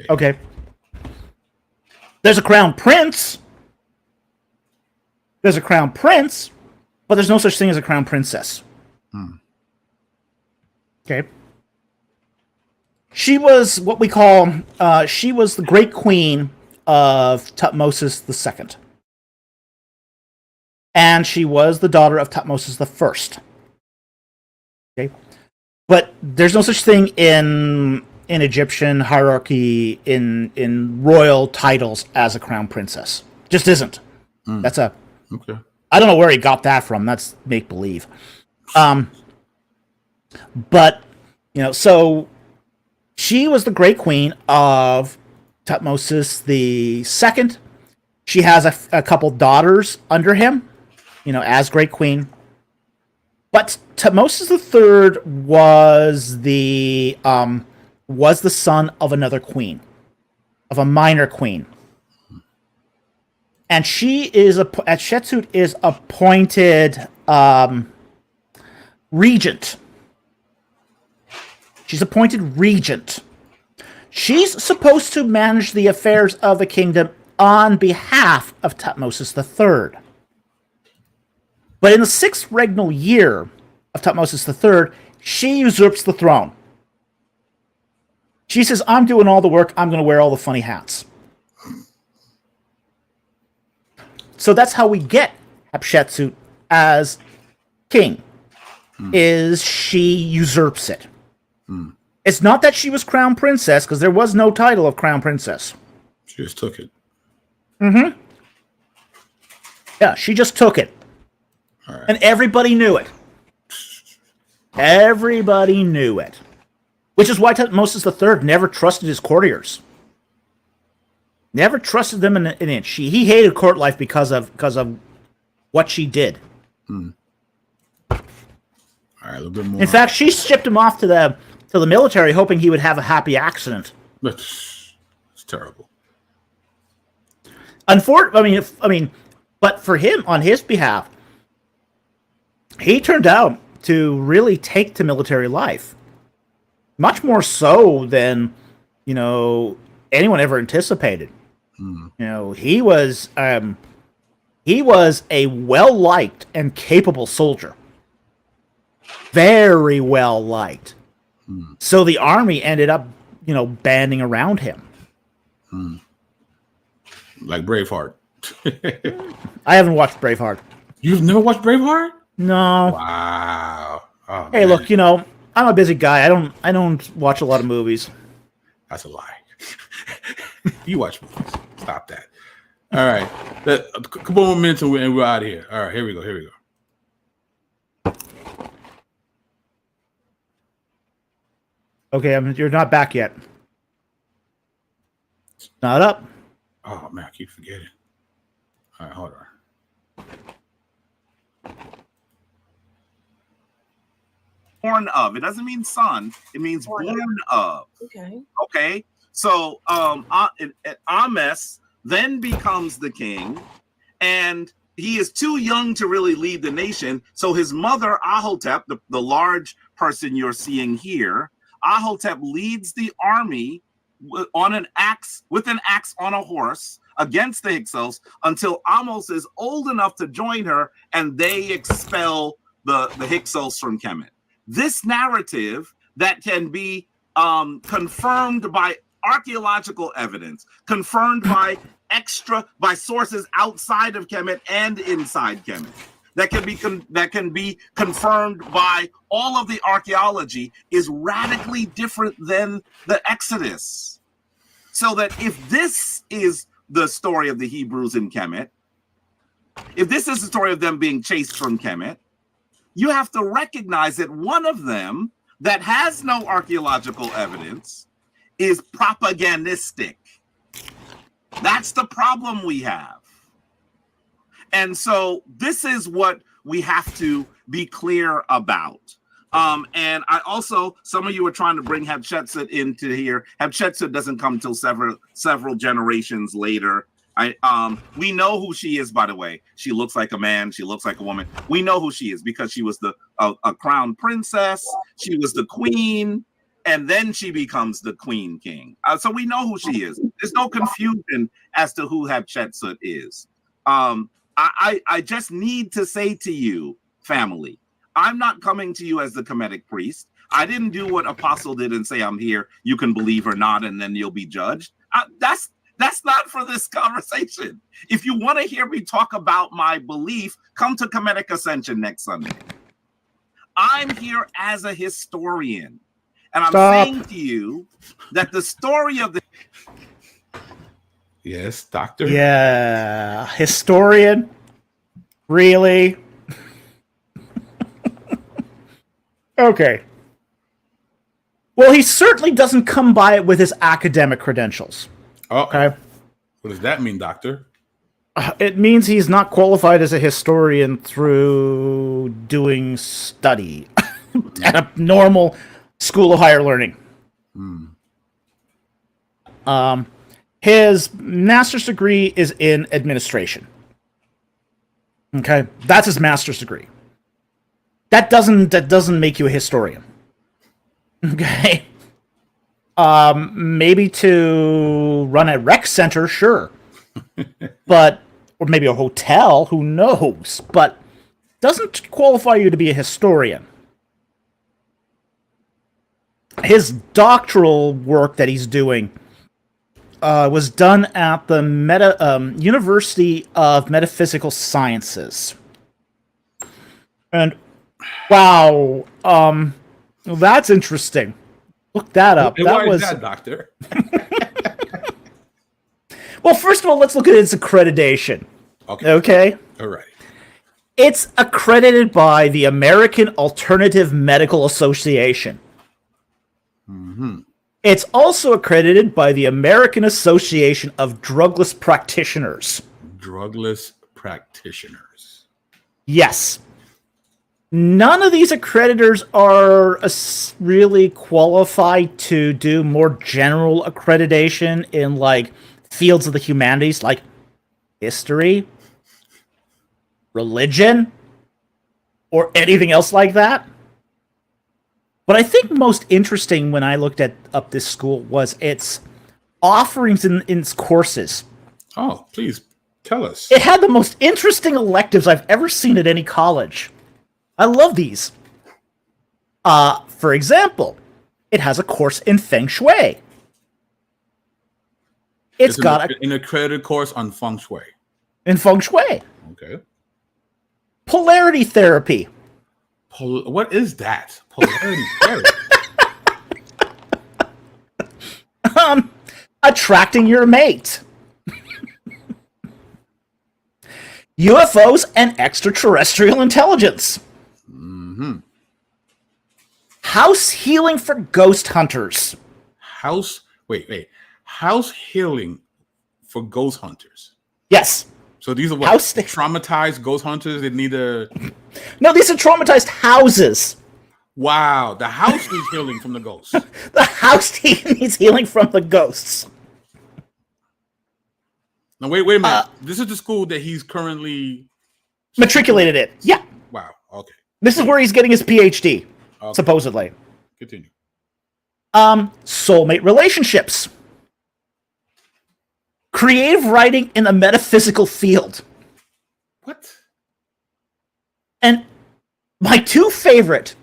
Okay. There's a crown prince. There's a crown prince, but there's no such thing as a crown princess. Okay. She was what we call, she was the great queen of Thutmose II. And she was the daughter of Thutmose I. Okay. But there's no such thing in Egyptian hierarchy in royal titles as a crown princess. Just isn't. That's okay. I don't know where he got that from. That's make believe. But so she was the great queen of Thutmose II. She has a couple daughters under him, as great queen. But Tutmosis III was the son of another queen, of a minor queen. And Hatshepsut is appointed regent. She's appointed regent. She's supposed to manage the affairs of the kingdom on behalf of Tutmosis III. But in the 6th regnal year of Tutmosis III, she usurps the throne. She says, I'm doing all the work, I'm going to wear all the funny hats. So that's how we get Hatshepsut as king, is she usurps it. It's not that she was crown princess, because there was no title of crown princess. She just took it. Mm-hmm. Yeah, she just took it. All right. And everybody knew it. Everybody knew it. Which is why Tutmosis III never trusted his courtiers. Never trusted them an inch. He hated court life because of what she did. All right, a little bit more. In fact, she shipped him off to the military, hoping he would have a happy accident. It's terrible. Unfortunately, but for him, on his behalf, he turned out to really take to military life, much more so than anyone ever anticipated. He was a well-liked and capable soldier. Very well-liked. So the army ended up, banding around him. Like Braveheart. I haven't watched Braveheart. You've never watched Braveheart? No. Wow. Oh, Hey, man. look, I'm a busy guy. I don't watch a lot of movies. That's a lie. You watch movies. Stop that. All right. A couple more minutes and we're out of here. All right, here we go. Okay, you're not back yet. Not up. Oh, man, I keep forgetting. All right, hold on. Born of. It doesn't mean son. It means born of. Okay. Okay. So Ahmose then becomes the king, and he is too young to really lead the nation. So his mother, Ahotep, the large person you're seeing here, Ahotep leads the army with an axe on a horse against the Hyksos until Ahmose is old enough to join her, and they expel the Hyksos from Kemet. This narrative that can be confirmed by archaeological evidence, confirmed by sources outside of Kemet and inside Kemet, that can be confirmed by all of the archaeology, is radically different than the Exodus. So that if this is the story of the Hebrews in Kemet, if this is the story of them being chased from Kemet, you have to recognize that one of them that has no archaeological evidence is propagandistic. That's the problem we have. And so this is what we have to be clear about. And I also, some of you are trying to bring Hatshepsut into here. Hatshepsut doesn't come until several generations later. We know who she is, by the way. She looks like a man. She looks like a woman. We know who she is because she was a crown princess. She was the queen, and then she becomes the queen king. So we know who she is. There's no confusion as to who Hatshepsut is. I just need to say to you, family, I'm not coming to you as the Kemetic priest. I didn't do what Apostle did and say, I'm here, you can believe or not, and then you'll be judged. That's not for this conversation. If you want to hear me talk about my belief, come to Kemetic Ascension next Sunday. I'm here as a historian, and I'm saying to you that the story of the... Yes, doctor. Yeah, historian? Really? Okay. Well, he certainly doesn't come by it with his academic credentials. Oh, Okay. what does that mean, doctor? It means he's not qualified as a historian through doing study at a normal school of higher learning. His master's degree is in administration. Okay, that's his master's degree. That doesn't make you a historian. Okay. Maybe to run a rec center, sure. But or maybe a hotel, who knows? But doesn't qualify you to be a historian. His doctoral work that he's doing was done at the University of Metaphysical Sciences. And wow, that's interesting. Look that up. Why is that, Doctor? Well, first of all, let's look at its accreditation. Okay? All right. It's accredited by the American Alternative Medical Association. It's also accredited by the American Association of Drugless Practitioners. Drugless practitioners. Yes. None of these accreditors are really qualified to do more general accreditation in, like, fields of the humanities, like history, religion, or anything else like that. What I think most interesting when I looked up this school was its offerings in its courses. Oh, please tell us. It had the most interesting electives I've ever seen at any college. I love these. For example, it has a course in Feng Shui. It's got an accredited course on Feng Shui. In Feng Shui. Okay. Polarity therapy. What is that? Polarity therapy. Attracting your mate. UFOs and extraterrestrial intelligence. House healing for ghost hunters. House healing for ghost hunters. Yes. So these are what traumatized ghost hunters that need a. No, these are traumatized houses. Wow, the house needs healing from the ghosts. The house needs healing from the ghosts. Now wait a minute. This is the school that he's currently matriculated in. Yeah. Wow. Okay. This is where he's getting his PhD, supposedly. Continue. Soulmate relationships. Creative writing in the metaphysical field. What? And my two favorite.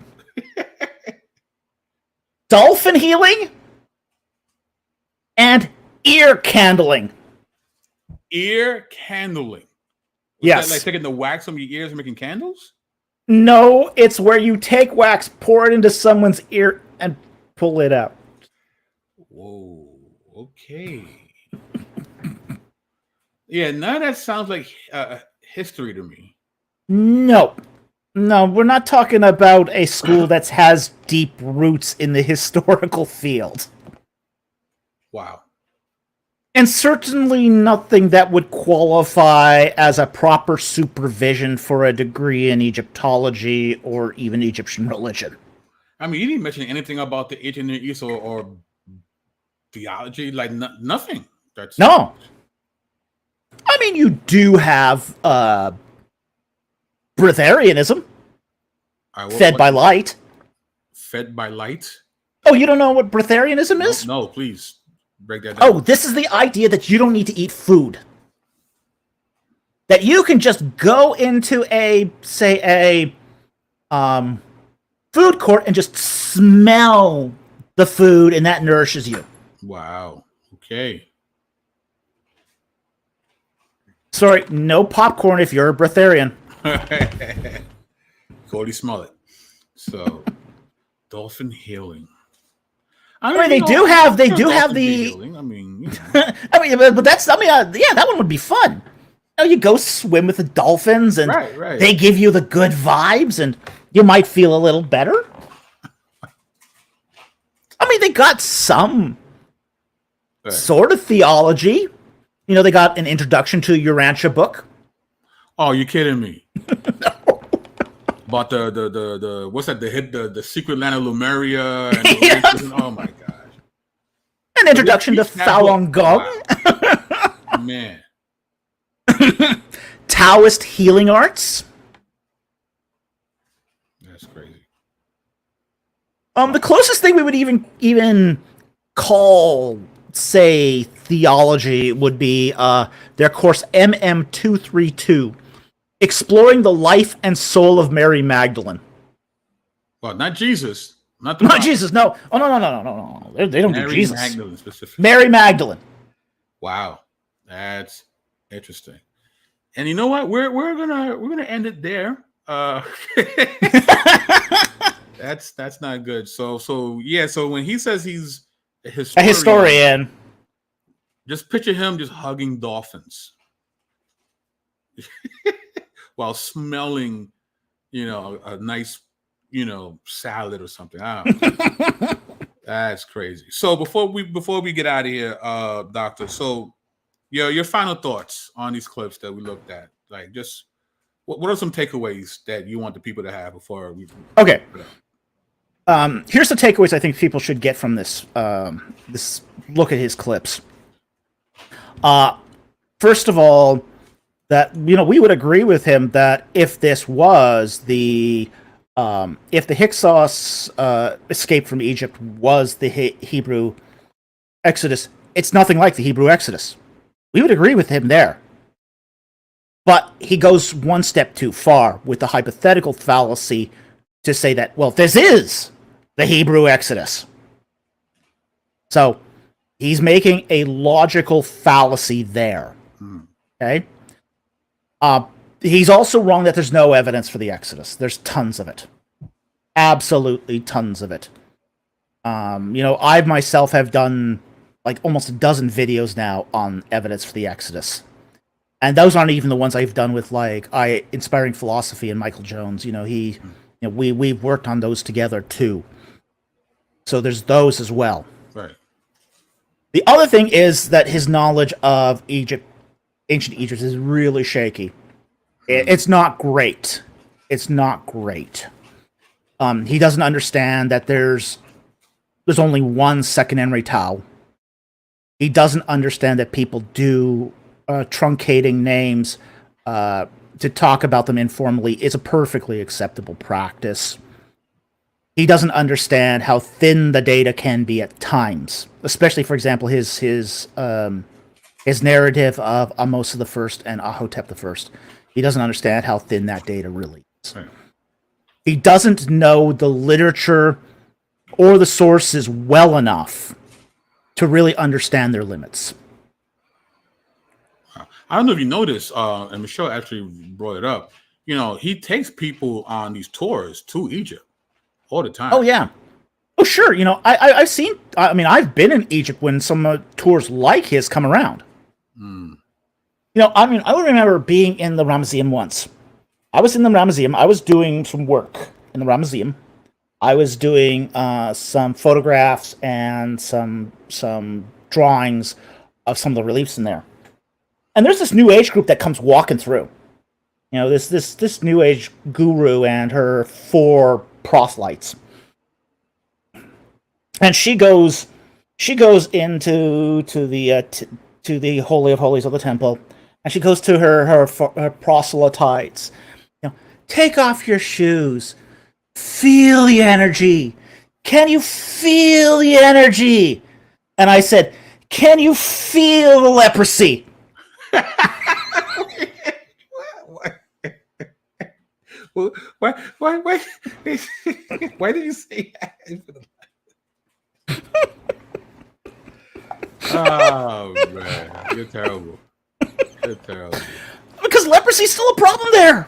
Dolphin healing and ear candling. Ear candling? Yes. That like taking the wax from your ears and making candles? No, it's where you take wax, pour it into someone's ear, and pull it out. Whoa. Okay. Yeah, none of that sounds like history to me. No, we're not talking about a school that has deep roots in the historical field. Wow. And certainly nothing that would qualify as a proper supervision for a degree in Egyptology or even Egyptian religion. I mean, you didn't mention anything about the ancient Near East or theology, like nothing. No. I mean, you do have Breatharianism, fed by light. Fed by light? Oh, you don't know what Breatharianism is? No, please break that down. Oh, this is the idea that you don't need to eat food. That you can just go into a food court and just smell the food, and that nourishes you. Wow. Okay. Sorry, no popcorn if you're a breatharian. Cody Smollett. So, dolphin healing. I mean, they do have the. Healing. I mean, you know. but that's. Yeah, that one would be fun. You go swim with the dolphins, and right. They give you the good vibes, and you might feel a little better. I mean, they got some sort of theology. You know, they got an introduction to Urantia book. Oh, you kidding me? About the what's that? The secret land of Lemuria. And oh my gosh. An introduction to Falun Gong. Wow. Man. Taoist healing arts. That's crazy. The closest thing we would even call, say, theology would be their course MM232, Exploring the Life and Soul of Mary Magdalene. Well, not Jesus. Not Jesus, no. Oh, no. They don't do Jesus. Mary Magdalene specifically. Mary Magdalene. Wow. That's interesting. And you know what? We're gonna end it there. That's not good. So yeah. So when he says he's a historian, just picture him just hugging dolphins while smelling, a nice, salad or something. I don't know. That's crazy. So before we get out of here, Doctor. So your final thoughts on these clips that we looked at. Like, just what are some takeaways that you want the people to have before we? Okay. Here's the takeaways I think people should get from this this look at his clips. First of all, that we would agree with him that if this was if the Hyksos escape from Egypt was the Hebrew Exodus, it's nothing like the Hebrew Exodus. We would agree with him there. But he goes one step too far with the hypothetical fallacy to say that, well, this is the Hebrew Exodus. So he's making a logical fallacy there. Okay? He's also wrong that there's no evidence for the Exodus. There's tons of it. Absolutely tons of it. I myself have done like almost a dozen videos now on evidence for the Exodus. And those aren't even the ones I've done with Inspiring Philosophy and Michael Jones. We've worked on those together too. So there's those as well. Right. The other thing is that his knowledge of ancient Egypt is really shaky. It's not great. It's not great. He doesn't understand that there's only one second Enri Tau. He doesn't understand that people do truncating names to talk about them informally is a perfectly acceptable practice. He doesn't understand how thin the data can be at times, especially, for example, his narrative of Ahmose I and Ahotep I. He doesn't understand how thin that data really is. Right. He doesn't know the literature or the sources well enough to really understand their limits. I don't know if you noticed, and Michelle actually brought it up. He takes people on these tours to Egypt all the time. Oh yeah. Oh sure. I've seen. I've been in Egypt when some tours like his come around. I would remember being in the Ramesseum once. I was in the Ramesseum. I was doing some work in the Ramesseum. I was doing some photographs and some drawings of some of the reliefs in there. And there's this New Age group that comes walking through. This New Age guru and her 4 proselytes. And she goes into the Holy of Holies of the temple, and she goes to her proselytes. Take off your shoes. Feel the energy. Can you feel the energy? And I said, can you feel the leprosy? Why did you say that? Oh man, you're terrible. You're terrible. Because leprosy's still a problem there.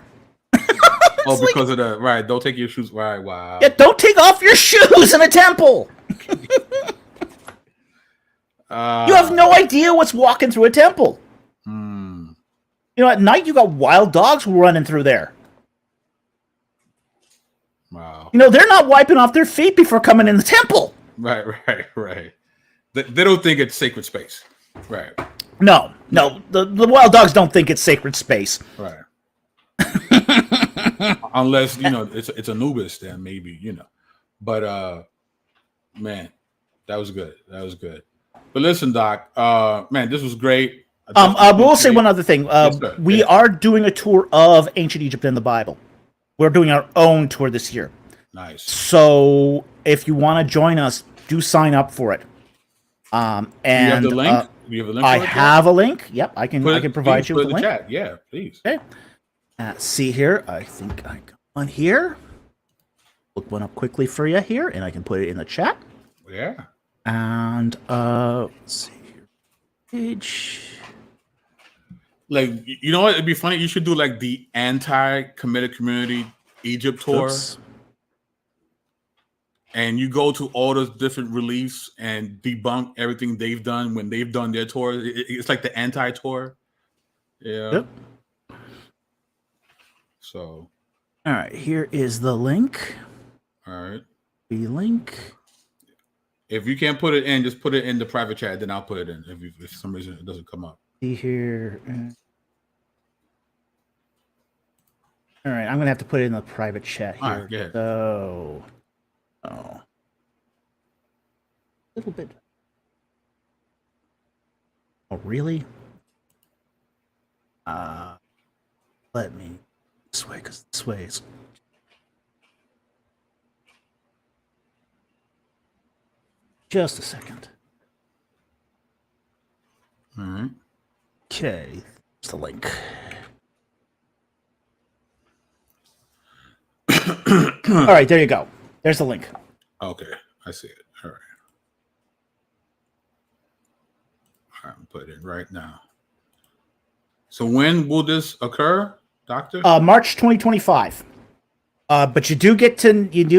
Because of the right. Don't take your shoes. Right. Wow. Yeah, don't take off your shoes in a temple. You have no idea what's walking through a temple. At night you got wild dogs running through there. Wow. They're not wiping off their feet before coming in the temple. Right. They don't think it's sacred space. Right. No. The wild dogs don't think it's sacred space. Right. Unless, it's Anubis, then maybe, But man, that was good. But listen, Doc, man, this was great. We'll say one other thing. We are doing a tour of ancient Egypt and the Bible. We're doing our own tour this year. Nice. So if you want to join us, do sign up for it. And do you have the link? Do you have a link? I have a link. Yep, I can provide you with a link. Chat. Yeah, please. Okay. See here. I think I got one here. Look one up quickly for you here, and I can put it in the chat. Yeah. And let's see here. Page. Like, you know what? It'd be funny. You should do like the anti-committed community Egypt tour. Oops. And you go to all those different reliefs and debunk everything they've done when they've done their tour. It's like the anti-tour. Yeah. Yep. So. All right. Here is the link. All right. The link. If you can't put it in, just put it in the private chat. Then I'll put it in. If for some reason it doesn't come up. See here. All right. I'm gonna have to put it in the private chat here. All right, go ahead. So. Oh. A little bit. Oh, really? Let me this way, because this way is. Just a second. All right. Okay, there's the link. All right, there you go. There's the link. Okay, I see it. All right. I'm putting it in right now. So when will this occur, Doctor? March 2025. But you do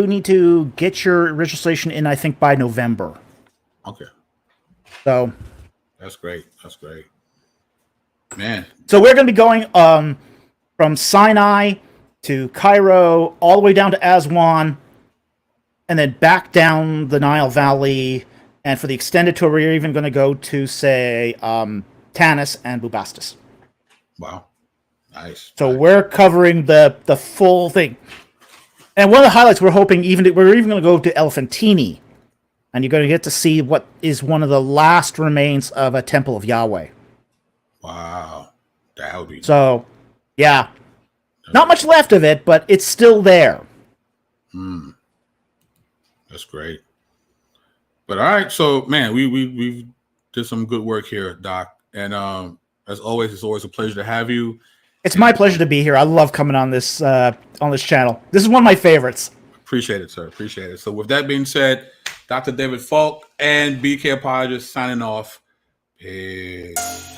need to get your registration in, I think, by November. Okay. So That's great. Man. So we're going to be going from Sinai to Cairo, all the way down to Aswan, and then back down the Nile Valley. And for the extended tour, we're even going to go to, say, Tanis and Bubastis. Wow. Nice. So we're covering the full thing. And one of the highlights, we're even going to go to Elephantini. And you're going to get to see what is one of the last remains of a temple of Yahweh. Wow. That would be So, yeah. Not much left of it, but it's still there. That's great. But all right, so man, we did some good work here, Doc. And as always, it's always a pleasure to have you. It's my pleasure to be here. I love coming on this channel. This is one of my favorites. Appreciate it, sir. Appreciate it. So with that being said, Dr. David Falk and BK Apologist signing off. Peace.